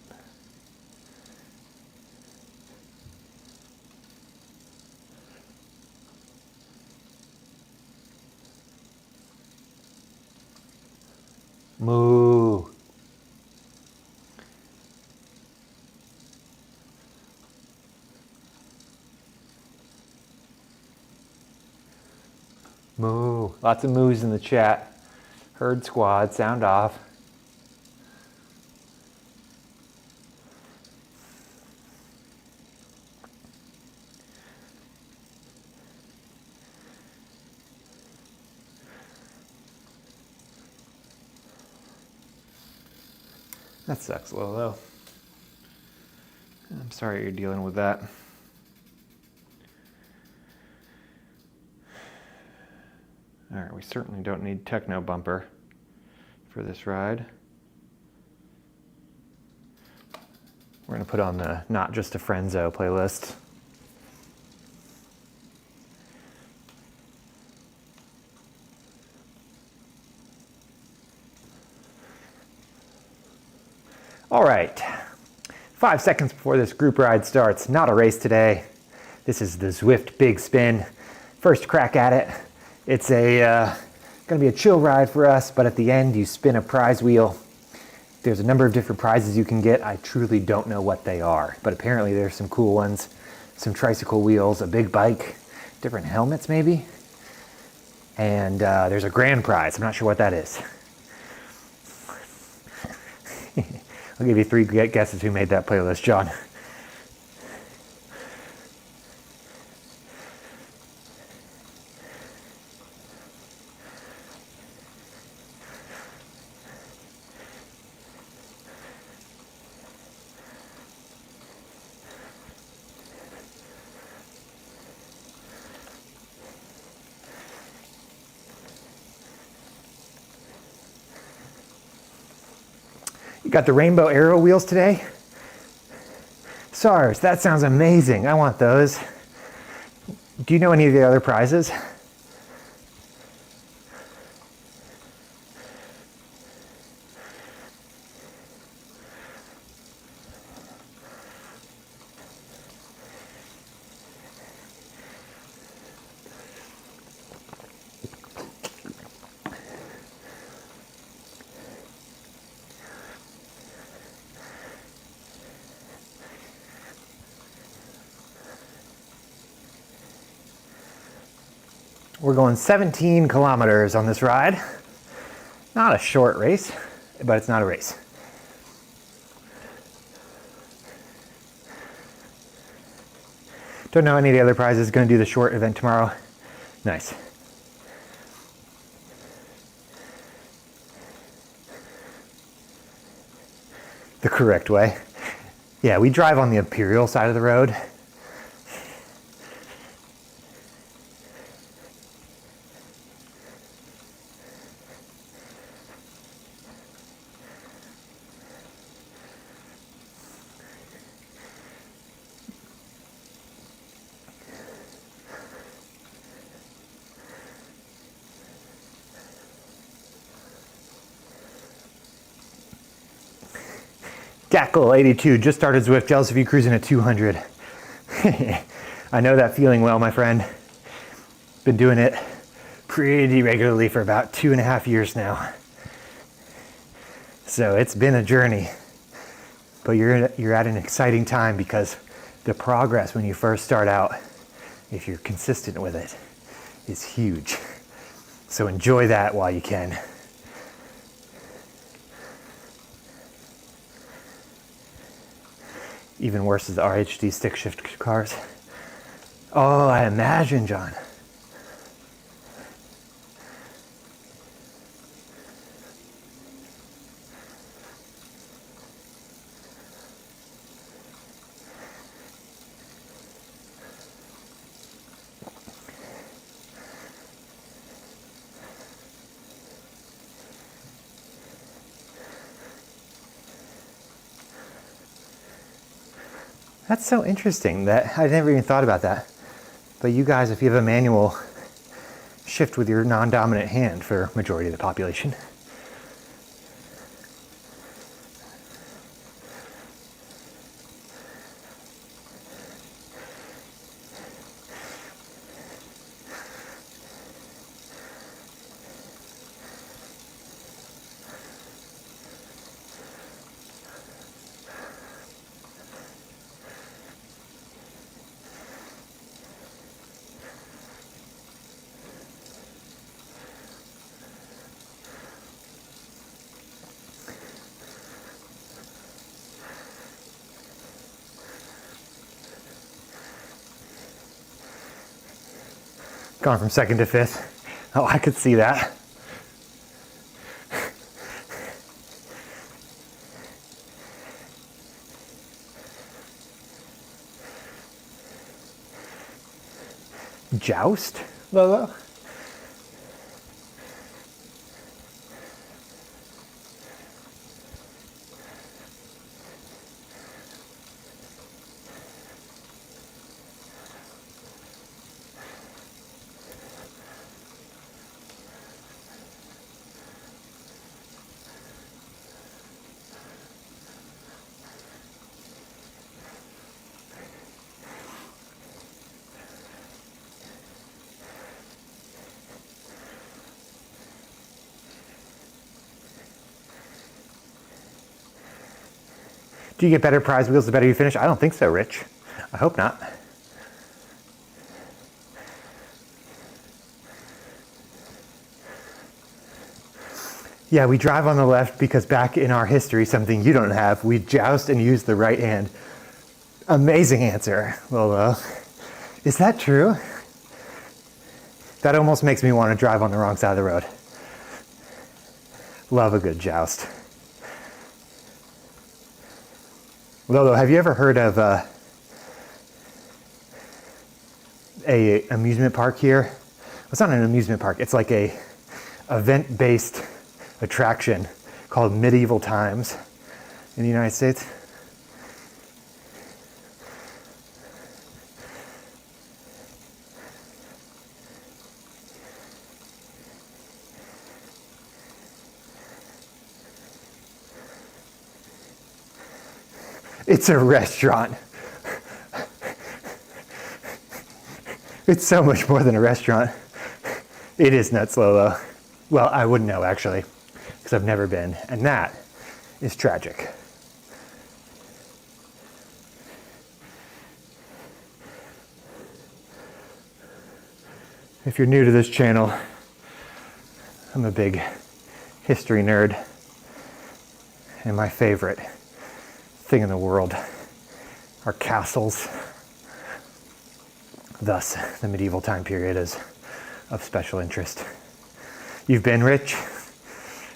Moo. Moo. Lots of moos in the chat. Herd squad, sound off. That sucks, Lolo. I'm sorry you're dealing with that. All right, we certainly don't need techno bumper for this ride. We're gonna put on the Not Just a Friendzo playlist. All right, 5 seconds before this group ride starts. Not a race today. This is the Zwift Big Spin. First crack at it. It's gonna be a chill ride for us, but at the end you spin a prize wheel. There's a number of different prizes you can get. I truly don't know what they are, but apparently there's some cool ones. Some tricycle wheels, a big bike, different helmets maybe. And there's a grand prize. I'm not sure what that is. I'll give you 3 guesses who made that playlist, John. You got the rainbow arrow wheels today? SARS, that sounds amazing. I want those. Do you know any of the other prizes? We're going 17 kilometers on this ride. Not a short race, but it's not a race. Don't know any of the other prizes. Going to do the short event tomorrow. Nice. The correct way. Yeah, we drive on the imperial side of the road. Gackle82 just started Zwift. Jealous of you cruising at 200. I know that feeling well, my friend. Been doing it pretty regularly for about 2.5 years now. So it's been a journey. But you're at an exciting time because the progress when you first start out, if you're consistent with it, is huge. So enjoy that while you can. Even worse is the RHD stick shift cars. Oh, I imagine, John. That's so interesting that I never even thought about that. But you guys, if you have a manual, shift with your non-dominant hand for majority of the population. Gone from second to fifth. Oh, I could see that. Joust, Lolo? Do you get better prize wheels the better you finish? I don't think so, Rich. I hope not. Yeah, we drive on the left because back in our history, something you don't have, we joust and use the right hand. Amazing answer, Lolo. Is that true? That almost makes me want to drive on the wrong side of the road. Love a good joust. Lolo, have you ever heard of a amusement park here? It's not an amusement park. It's like a event-based attraction called Medieval Times in the United States. It's a restaurant. It's so much more than a restaurant. It is nuts, Lolo. Well, I wouldn't know actually, because I've never been, and that is tragic. If you're new to this channel, I'm a big history nerd, and my favorite thing in the world are castles. Thus, the medieval time period is of special interest. You've been, Rich,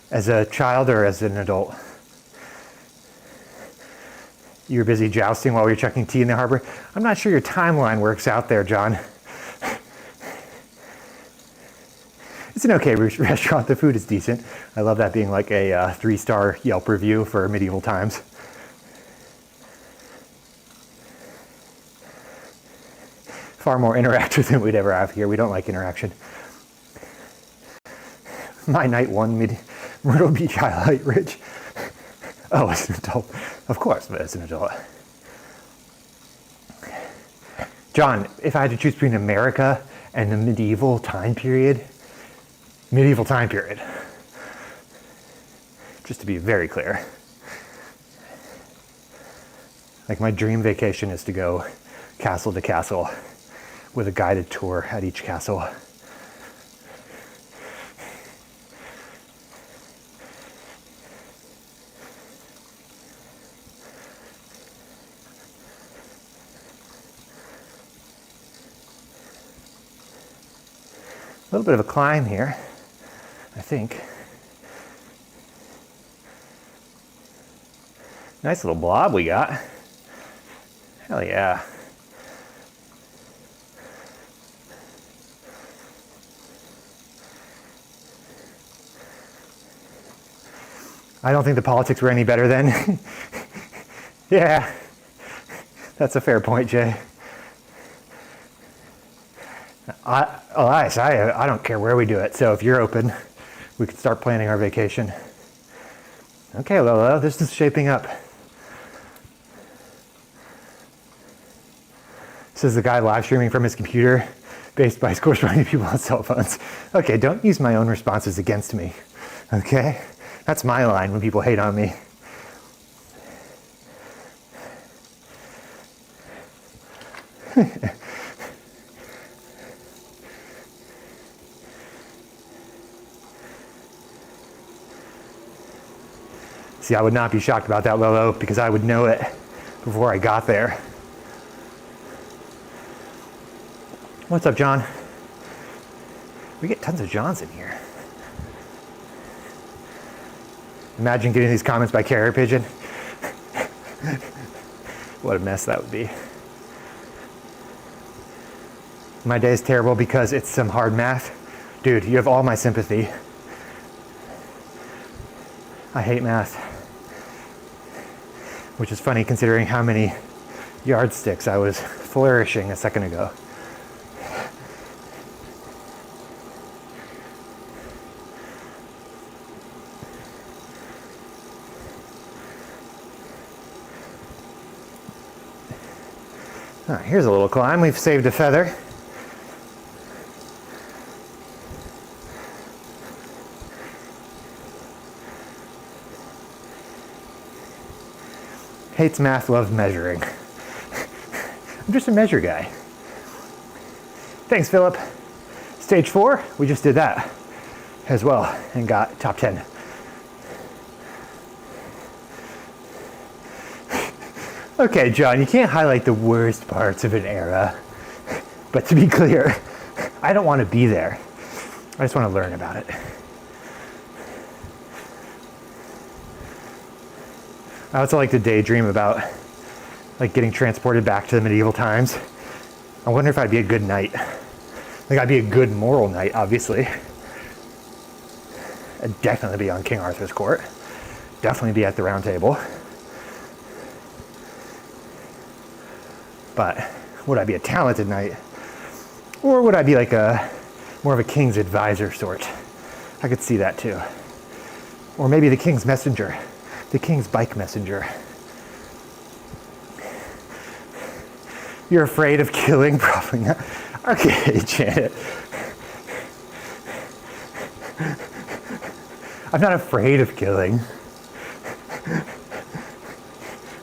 as a child or as an adult? You were busy jousting while we were chucking tea in the harbor? I'm not sure your timeline works out there, John. It's an okay restaurant. The food is decent. I love that being like a 3-star Yelp review for medieval times. Far more interactive than we'd ever have here. We don't like interaction. My night one Myrtle Beach highlight, Rich. Oh, as an adult. Of course, but as an adult. John, if I had to choose between America and the medieval time period, just to be very clear. Like my dream vacation is to go castle to castle with a guided tour at each castle. A little bit of a climb here, I think. Nice little blob we got. Hell yeah. I don't think the politics were any better then. Yeah, that's a fair point, Jay. Elias, I don't care where we do it. So if you're open, we could start planning our vacation. Okay, Lolo, this is shaping up. This is the guy live streaming from his computer based by scores running people on cell phones. Okay, don't use my own responses against me. Okay? That's my line when people hate on me. See, I would not be shocked about that, Lolo, because I would know it before I got there. What's up, John? We get tons of Johns in here. Imagine getting these comments by carrier pigeon. What a mess that would be. My day is terrible because it's some hard math. Dude, you have all my sympathy. I hate math. Which is funny considering how many yardsticks I was flourishing a second ago. All right, here's a little climb. We've saved a feather. Hates math, loves measuring. I'm just a measure guy. Thanks, Philip. Stage 4, we just did that as well and got top 10. Okay, John, you can't highlight the worst parts of an era. But to be clear, I don't want to be there. I just want to learn about it. I also like to daydream about like getting transported back to the medieval times. I wonder if I'd be a good knight. Like I'd be a good moral knight, obviously. I'd definitely be on King Arthur's court. Definitely be at the round table. But would I be a talented knight? Or would I be like more of a king's advisor sort? I could see that too. Or maybe the king's messenger. The king's bike messenger. You're afraid of killing? Probably not. Okay, Janet. I'm not afraid of killing.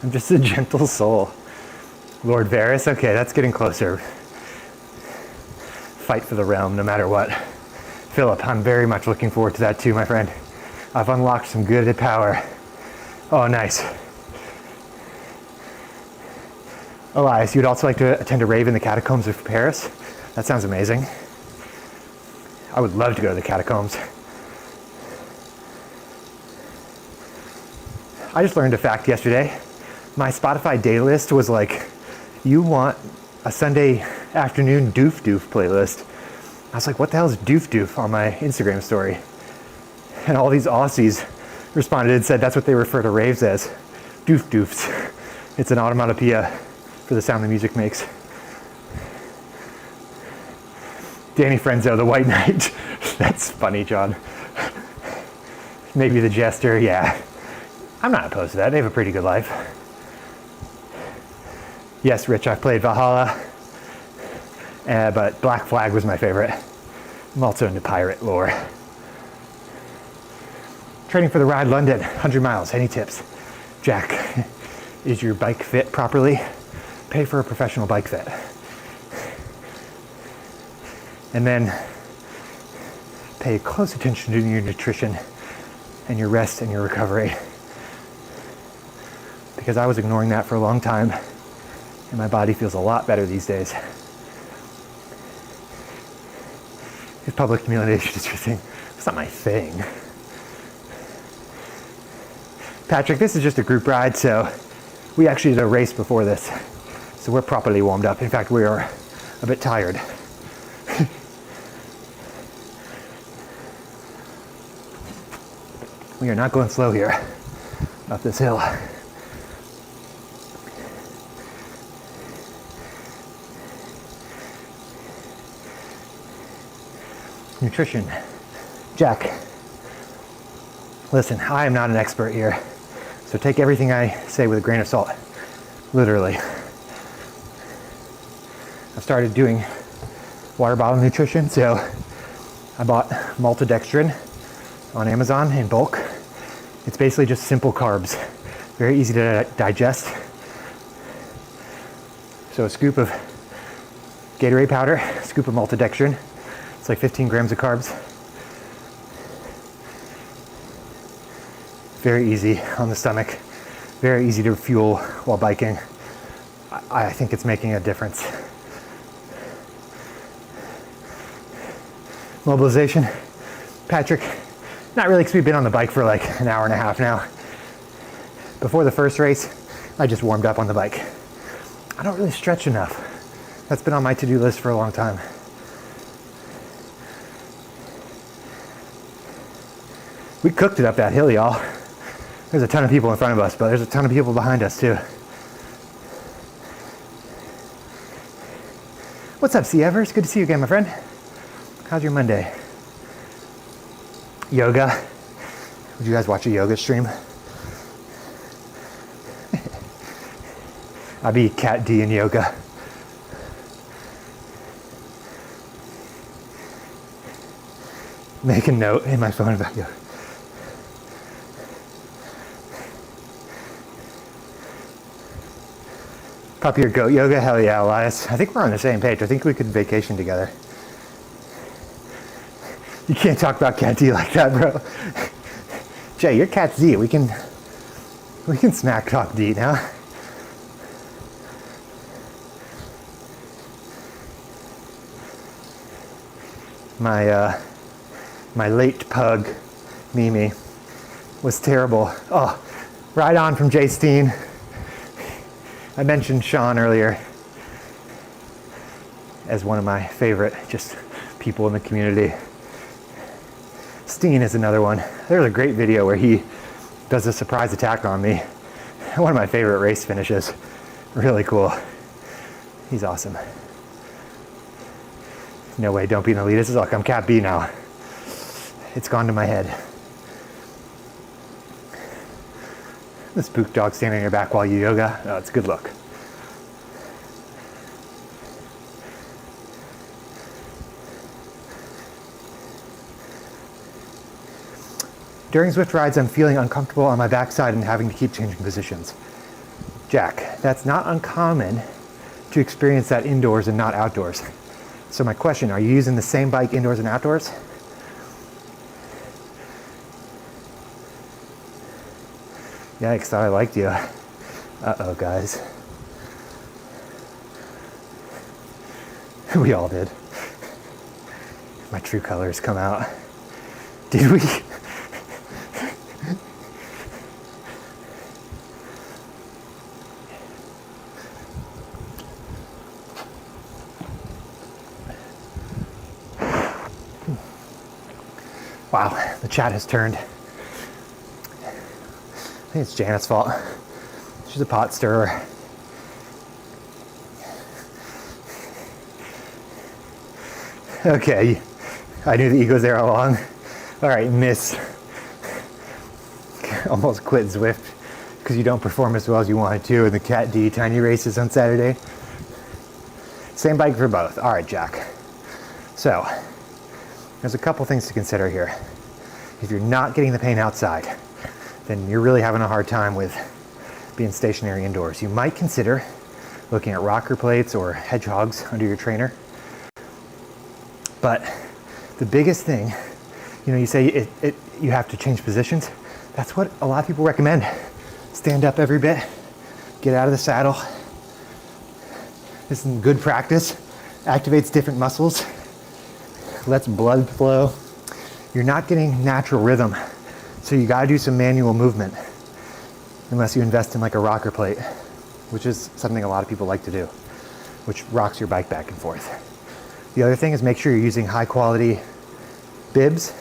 I'm just a gentle soul. Lord Varys? Okay, that's getting closer. Fight for the realm, no matter what. Philip, I'm very much looking forward to that too, my friend. I've unlocked some good power. Oh, nice. Elias, you'd also like to attend a rave in the catacombs of Paris? That sounds amazing. I would love to go to the catacombs. I just learned a fact yesterday. My Spotify day list was like, you want a Sunday afternoon doof doof playlist. I was like, what the hell is doof doof on my Instagram story? And all these Aussies responded and said that's what they refer to raves as. Doof doofs. It's an onomatopoeia for the sound the music makes. Danny Frenzo, the White Knight. That's funny, John. Maybe the Jester, yeah. I'm not opposed to that. They have a pretty good life. Yes, Rich, I've played Valhalla, but Black Flag was my favorite. I'm also into pirate lore. Training for the ride London, 100 miles. Any tips? Jack, is your bike fit properly? Pay for a professional bike fit. And then pay close attention to your nutrition and your rest and your recovery. Because I was ignoring that for a long time and my body feels a lot better these days. If public humiliation is your thing, it's not my thing. Patrick, this is just a group ride, so we actually did a race before this. So we're properly warmed up. In fact, we are a bit tired. We are not going slow here up this hill. nutrition. Jack, listen, I am not an expert here, so take everything I say with a grain of salt, literally. I've started doing water bottle nutrition, so I bought maltodextrin on Amazon in bulk. It's basically just simple carbs, very easy to digest. So a scoop of Gatorade powder, a scoop of maltodextrin. It's like 15 grams of carbs. Very easy on the stomach, very easy to fuel while biking. I think it's making a difference. Mobilization, Patrick, not really, because we've been on the bike for like an hour and a half now. Before the first race, I just warmed up on the bike. I don't really stretch enough. That's been on my to-do list for a long time. We cooked it up that hill, y'all. There's a ton of people in front of us, but there's a ton of people behind us too. What's up, C. Evers? Good to see you again, my friend. How's your Monday? Yoga. Would you guys watch a yoga stream? I'd be Cat D in yoga. Make a note in my phone about yoga. Puppy or goat yoga? Hell yeah, Elias. I think we're on the same page. I think we could vacation together. You can't talk about Cat D like that, bro. Jay, you're Cat Z. We can smack talk D now. My late pug, Mimi, was terrible. Oh, right on from Jay Steen. I mentioned Sean earlier as one of my favorite just people in the community. Steen is another one. There's a great video where he does a surprise attack on me. One of my favorite race finishes. Really cool. He's awesome. No way, don't be an elitist. Look, I'm Cat B now. It's gone to my head. The spook dog standing on your back while you yoga. Oh, it's a good look. During Zwift rides, I'm feeling uncomfortable on my backside and having to keep changing positions. Jack, that's not uncommon to experience that indoors and not outdoors. So my question, are you using the same bike indoors and outdoors? Yikes, thought I liked you. Uh-oh, guys. We all did. My true colors come out. Did we? Wow, the chat has turned. I think it's Janet's fault. She's a pot stirrer. Okay, I knew the ego was there all along. All right, miss. Almost quit Zwift because you don't perform as well as you wanted to in the Cat D tiny races on Saturday. Same bike for both. All right, Jack. So, there's a couple things to consider here. If you're not getting the pain outside, then you're really having a hard time with being stationary indoors. You might consider looking at rocker plates or hedgehogs under your trainer. But the biggest thing, you say you have to change positions. That's what a lot of people recommend. Stand up every bit, get out of the saddle. This is good practice, activates different muscles, lets blood flow. You're not getting natural rhythm, so you gotta do some manual movement unless you invest in like a rocker plate, which is something a lot of people like to do, which rocks your bike back and forth. The other thing is make sure you're using high quality bibs,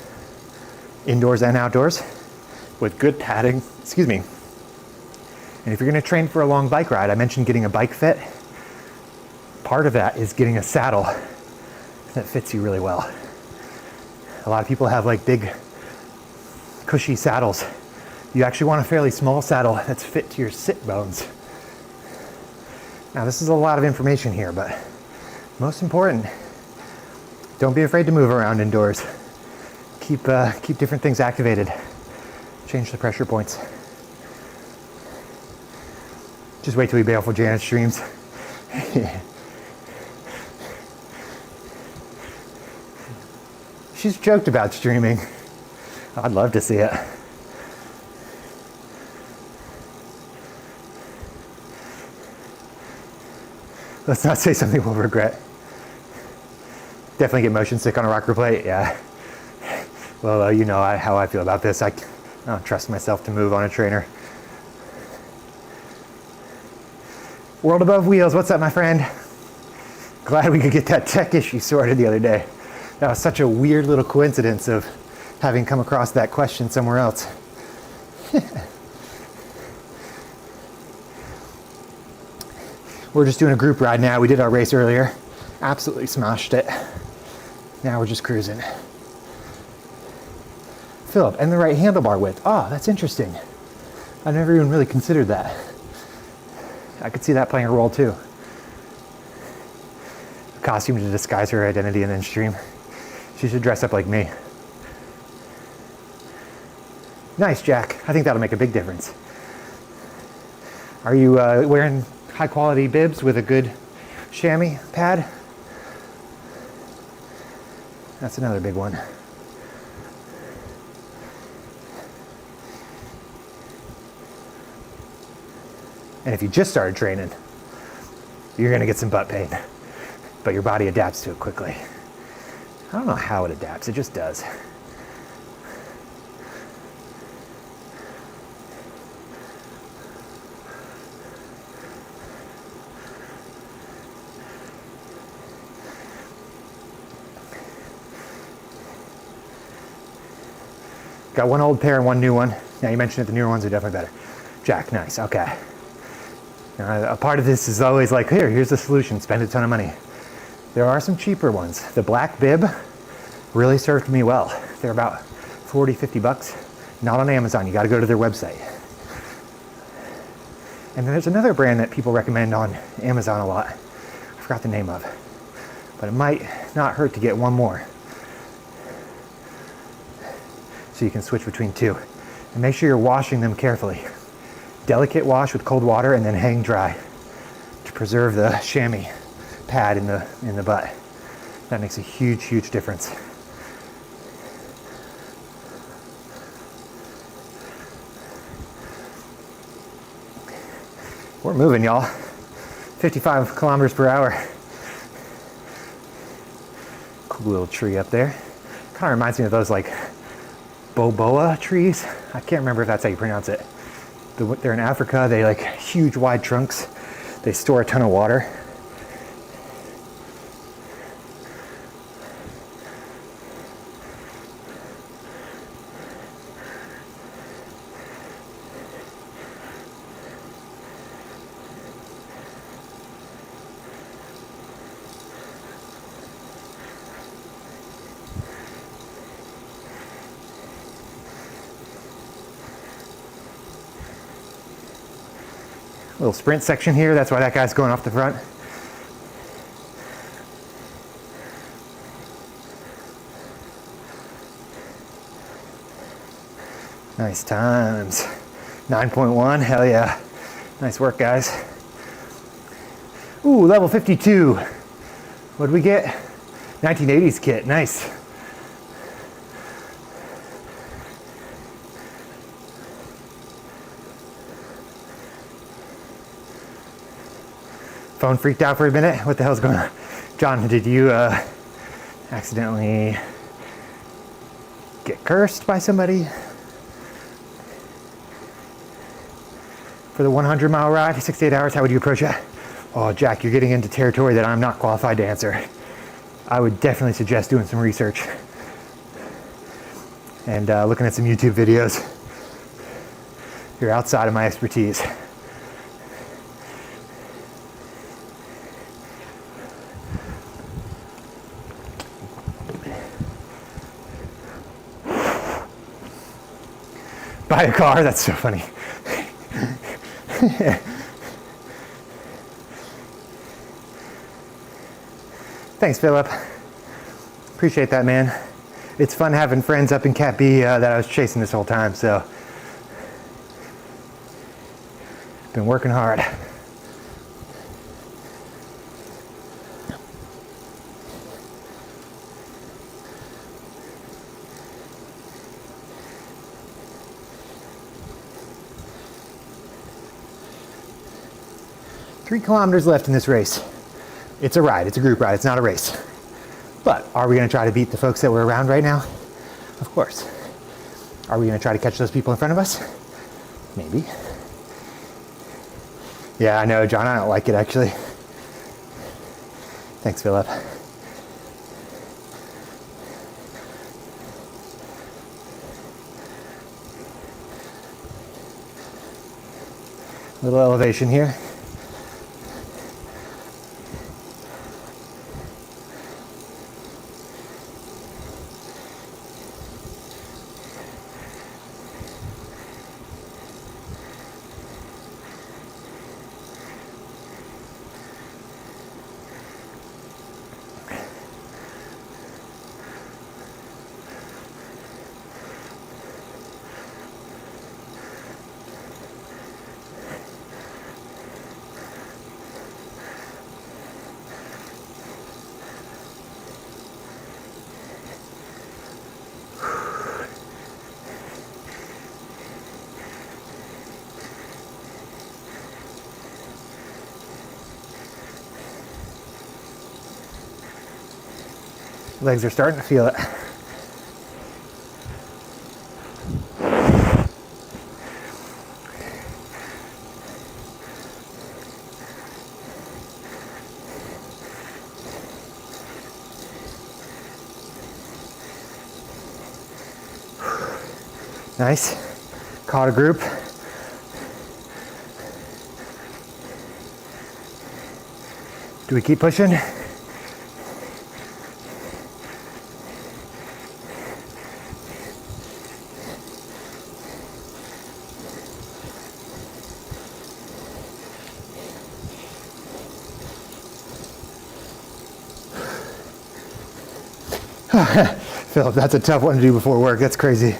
indoors and outdoors, with good padding, And if you're gonna train for a long bike ride, I mentioned getting a bike fit. Part of that is getting a saddle that fits you really well. A lot of people have like big, cushy saddles. You actually want a fairly small saddle that's fit to your sit bones. Now this is a lot of information here, but most important, don't be afraid to move around indoors. Keep different things activated. Change the pressure points. Just wait till we bail for Janet streams. She's joked about streaming. I'd love to see it. Let's not say something we'll regret. Definitely get motion sick on a rocker plate, yeah. Well, you know how I feel about this. I don't trust myself to move on a trainer. World Above Wheels, what's up, my friend? Glad we could get that tech issue sorted the other day. That was such a weird little coincidence of having come across that question somewhere else. We're just doing a group ride now. We did our race earlier. Absolutely smashed it. Now we're just cruising. Philip, and the right handlebar width. Oh, that's interesting. I never even really considered that. I could see that playing a role too. A costume to disguise her identity and then stream. She should dress up like me. Nice, Jack. I think that'll make a big difference. Are you wearing high quality bibs with a good chamois pad? That's another big one. And if you just started training, you're gonna get some butt pain, but your body adapts to it quickly. I don't know how it adapts, it just does. Got one old pair and one new one. Now you mentioned it, the newer ones are definitely better. Jack, nice, okay. Now, a part of this is always like, here's the solution, spend a ton of money. There are some cheaper ones. The black bib really served me well. They're about 40, 50 bucks. Not on Amazon, you gotta go to their website. And then there's another brand that people recommend on Amazon a lot. I forgot the name of, but it might not hurt to get one more. So you can switch between two. And make sure you're washing them carefully. Delicate wash with cold water and then hang dry to preserve the chamois pad in the butt. That makes a huge, huge difference. We're moving, y'all. 55 kilometers per hour. Cool little tree up there. Kind of reminds me of those like boboa trees. I can't remember if that's how you pronounce it. They're in Africa. They like huge wide trunks. They store a ton of water. Little sprint section here, that's why that guy's going off the front. Nice times. 9.1, hell yeah. Nice work, guys. Ooh, level 52. What'd we get? 1980s kit, nice. Phone freaked out for a minute. What the hell's going on? John, did you accidentally get cursed by somebody? For the 100-mile ride, 68 hours, how would you approach it? Oh, Jack, you're getting into territory that I'm not qualified to answer. I would definitely suggest doing some research and looking at some YouTube videos. You're outside of my expertise. Buy a car? That's so funny. Thanks, Philip. Appreciate that, man. It's fun having friends up in Cat B that I was chasing this whole time, so. Been working hard. Three kilometers left in this race. It's a ride, it's a group ride, it's not a race. But are we gonna try to beat the folks that we're around right now? Of course. Are we gonna try to catch those people in front of us? Maybe. Yeah, I know, John, I don't like it actually. Thanks, Philip. Little elevation here. Legs are starting to feel it. Nice. Caught a group. Do we keep pushing? Philip, that's a tough one to do before work. That's crazy.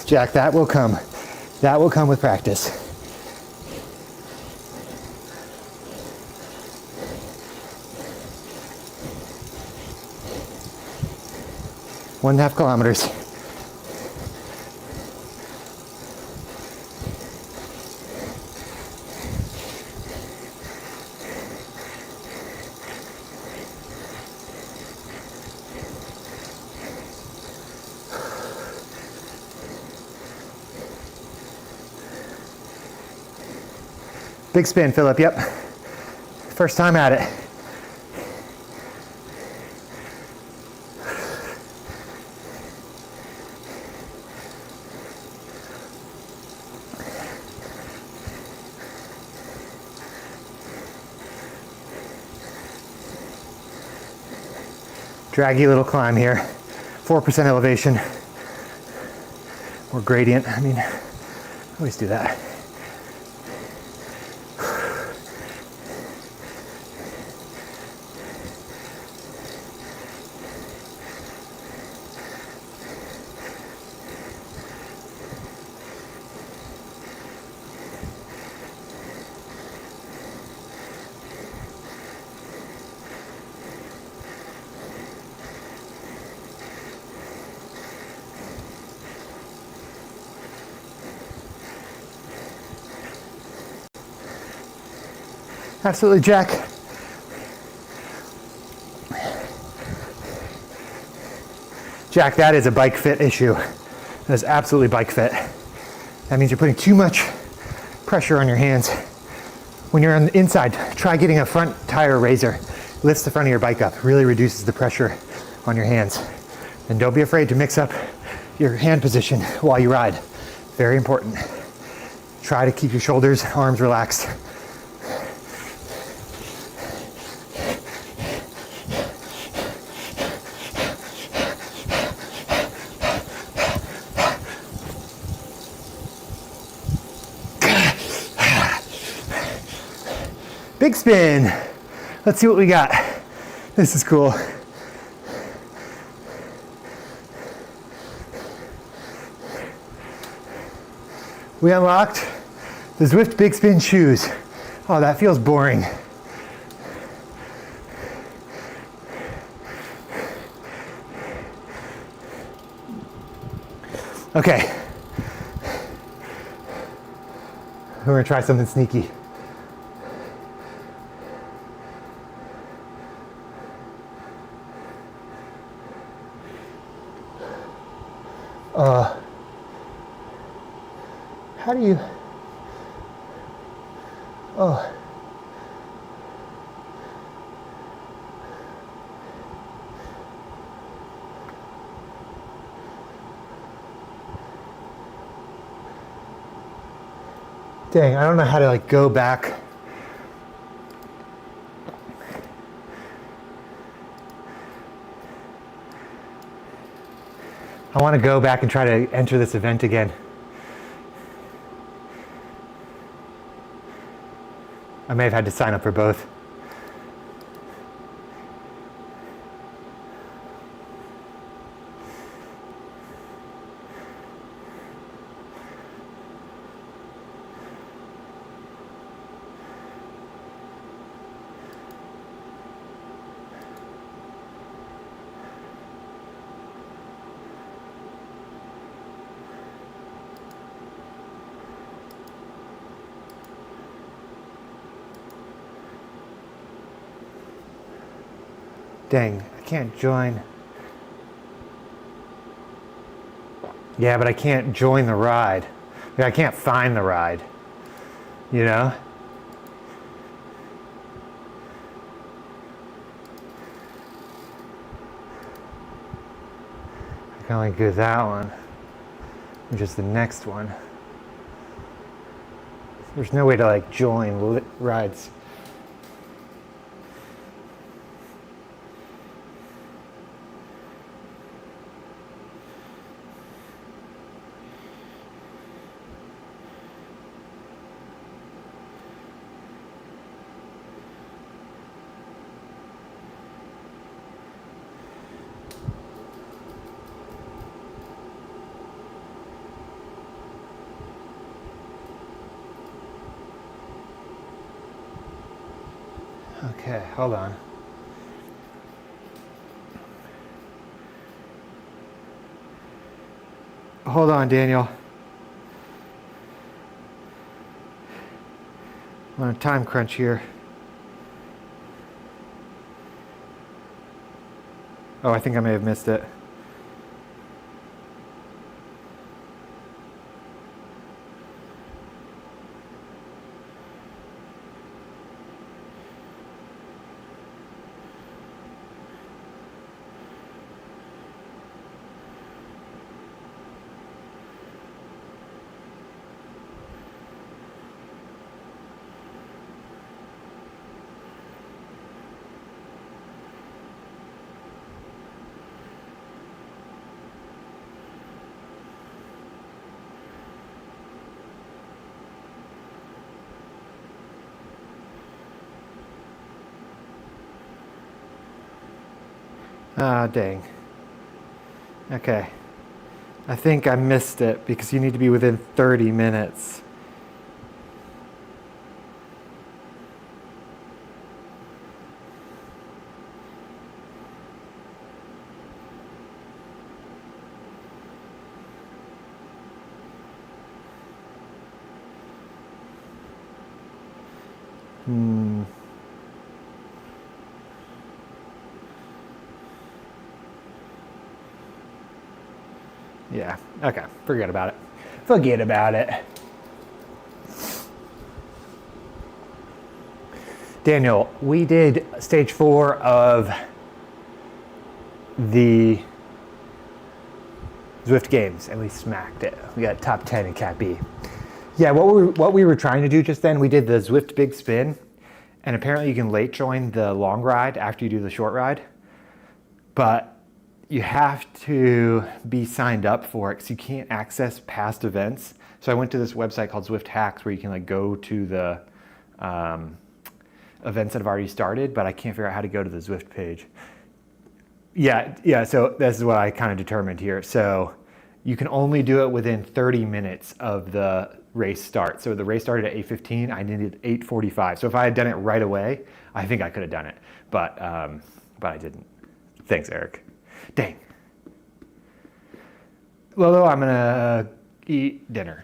Jack, that will come. That will come with practice. One and a half kilometers. Big spin, Philip, yep. First time at it. Draggy little climb here. 4% elevation or gradient. I mean, I always do that. Absolutely, Jack. Jack, that is a bike fit issue. That is absolutely bike fit. That means you're putting too much pressure on your hands. When you're on the inside, try getting a front tire raiser. Lifts the front of your bike up, really reduces the pressure on your hands. And don't be afraid to mix up your hand position while you ride. Very important. Try to keep your shoulders, arms relaxed. Big spin. Let's see what we got. This is cool. We unlocked the Zwift Big Spin shoes. Oh, that feels boring. Okay. We're gonna try something sneaky. How do you, oh. Dang, I don't know how to like go back. I want to go back and try to enter this event again. I may have had to sign up for both. Dang, I can't join. Yeah, but I can't join the ride. Like, I can't find the ride, you know? I can only do that one, which is the next one. There's no way to like join rides. Okay, hold on. Hold on, Daniel. I'm on a time crunch here. Oh, I think I may have missed it. Ah, dang. Okay. I think I missed it because you need to be within 30 minutes. Yeah, okay, forget about it. Forget about it. Daniel, we did stage 4 of the Zwift Games, and we smacked it. We got top 10 in Cat B. Yeah, what we were trying to do just then, we did the Zwift Big Spin, and apparently you can late join the long ride after you do the short ride, but you have to be signed up for it because you can't access past events. So I went to this website called Zwift Hacks where you can like go to the events that have already started, but I can't figure out how to go to the Zwift page. Yeah, so this is what I kind of determined here. So you can only do it within 30 minutes of the race start. So the race started at 8:15, I needed 8:45. So if I had done it right away, I think I could have done it, but I didn't. Thanks, Eric. Dang. Lolo, I'm gonna eat dinner.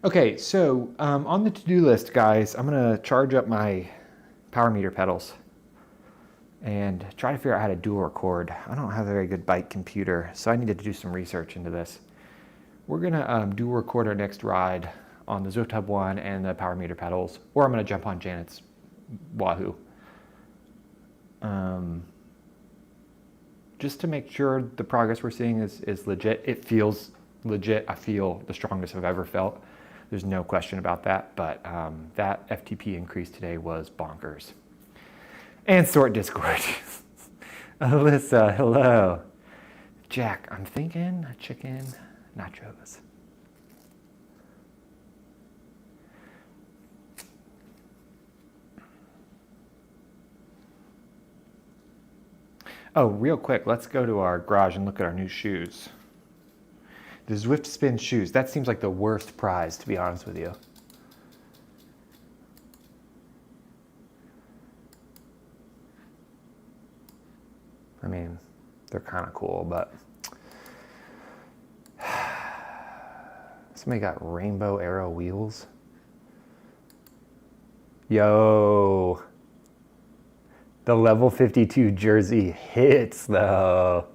Okay, so on the to-do list, guys, I'm gonna charge up my power meter pedals and try to figure out how to dual record. I don't have a very good bike computer, so I needed to do some research into this. We're gonna dual record our next ride on the Zwift Hub 1 and the power meter pedals, or I'm gonna jump on Janet's Wahoo. Just to make sure the progress we're seeing is legit. It feels legit. I feel the strongest I've ever felt. There's no question about that, but that FTP increase today was bonkers. And sort Discord. Alyssa, hello. Jack, I'm thinking chicken nachos. Oh, real quick, let's go to our garage and look at our new shoes. The Zwift Spin shoes. That seems like the worst prize, to be honest with you. I mean, they're kind of cool, but somebody got rainbow arrow wheels. Yo, the level 52 jersey hits though.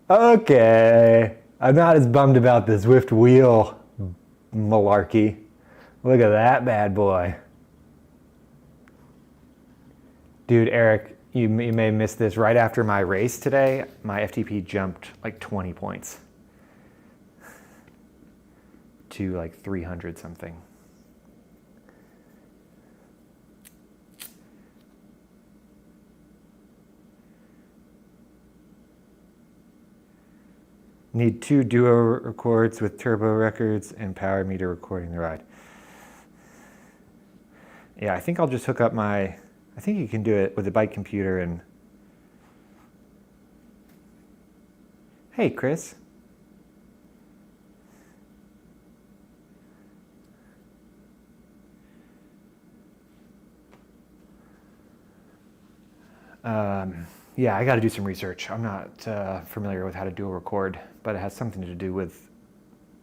Okay, I'm not as bummed about the Zwift wheel malarkey. Look at that bad boy. Dude, Eric, you may have missed this. Right after my race today, my FTP jumped like 20 points to like 300 something. Need 2 duo records with turbo records and power meter recording the ride. Yeah, I think I'll just hook up my, I think you can do it with a bike computer and, hey Chris. Yeah, I got to do some research. I'm not familiar with how to dual record, but it has something to do with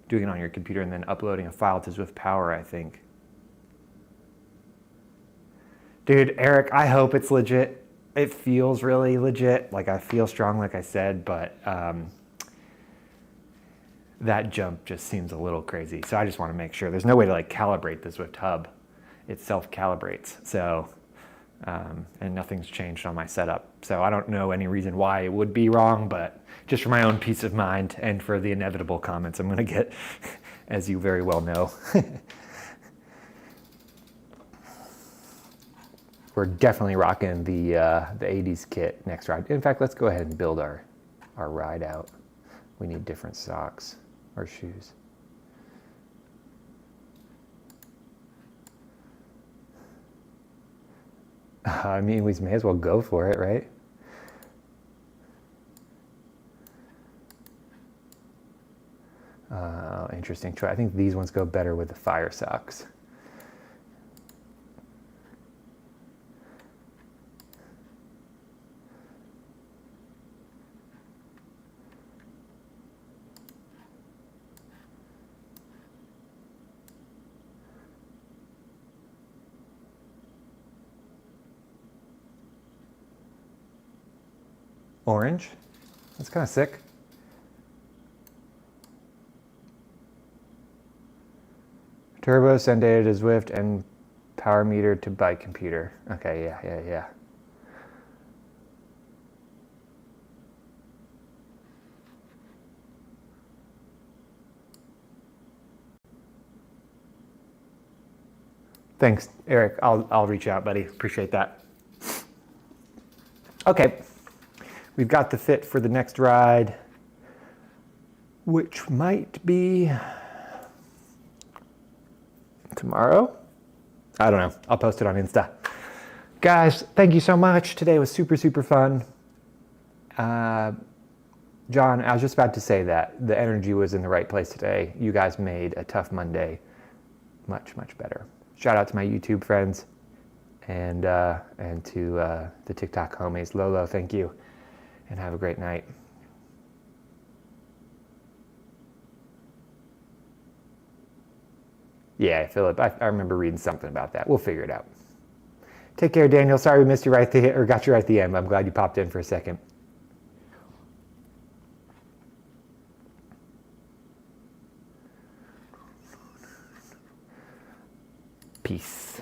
doing it on your computer and then uploading a file to Zwift Power, I think. Dude, Eric, I hope it's legit. It feels really legit. Like I feel strong, like I said, but that jump just seems a little crazy. So I just want to make sure. There's no way to like calibrate the Zwift Hub. It self-calibrates. So. And nothing's changed on my setup. So I don't know any reason why it would be wrong, but just for my own peace of mind and for the inevitable comments I'm gonna get, as you very well know. We're definitely rocking the 80s kit next ride. In fact, let's go ahead and build our ride out. We need different socks or shoes. I mean, we may as well go for it, right? Interesting choice. I think these ones go better with the fire socks. Orange. That's kind of sick. Turbo, send data to Zwift, and power meter to bike computer. Okay, yeah. Thanks, Eric. I'll reach out, buddy. Appreciate that. Okay, we've got the fit for the next ride, which might be tomorrow. I don't know. I'll post it on Insta. Guys, thank you so much. Today was super, super fun. John, I was just about to say that the energy was in the right place today. You guys made a tough Monday much, much better. Shout out to my YouTube friends and to the TikTok homies. Lolo, thank you, and have a great night. Yeah, Philip, I remember reading something about that. We'll figure it out. Take care, Daniel. Sorry we missed you right there, or got you right at the end. I'm glad you popped in for a second. Peace.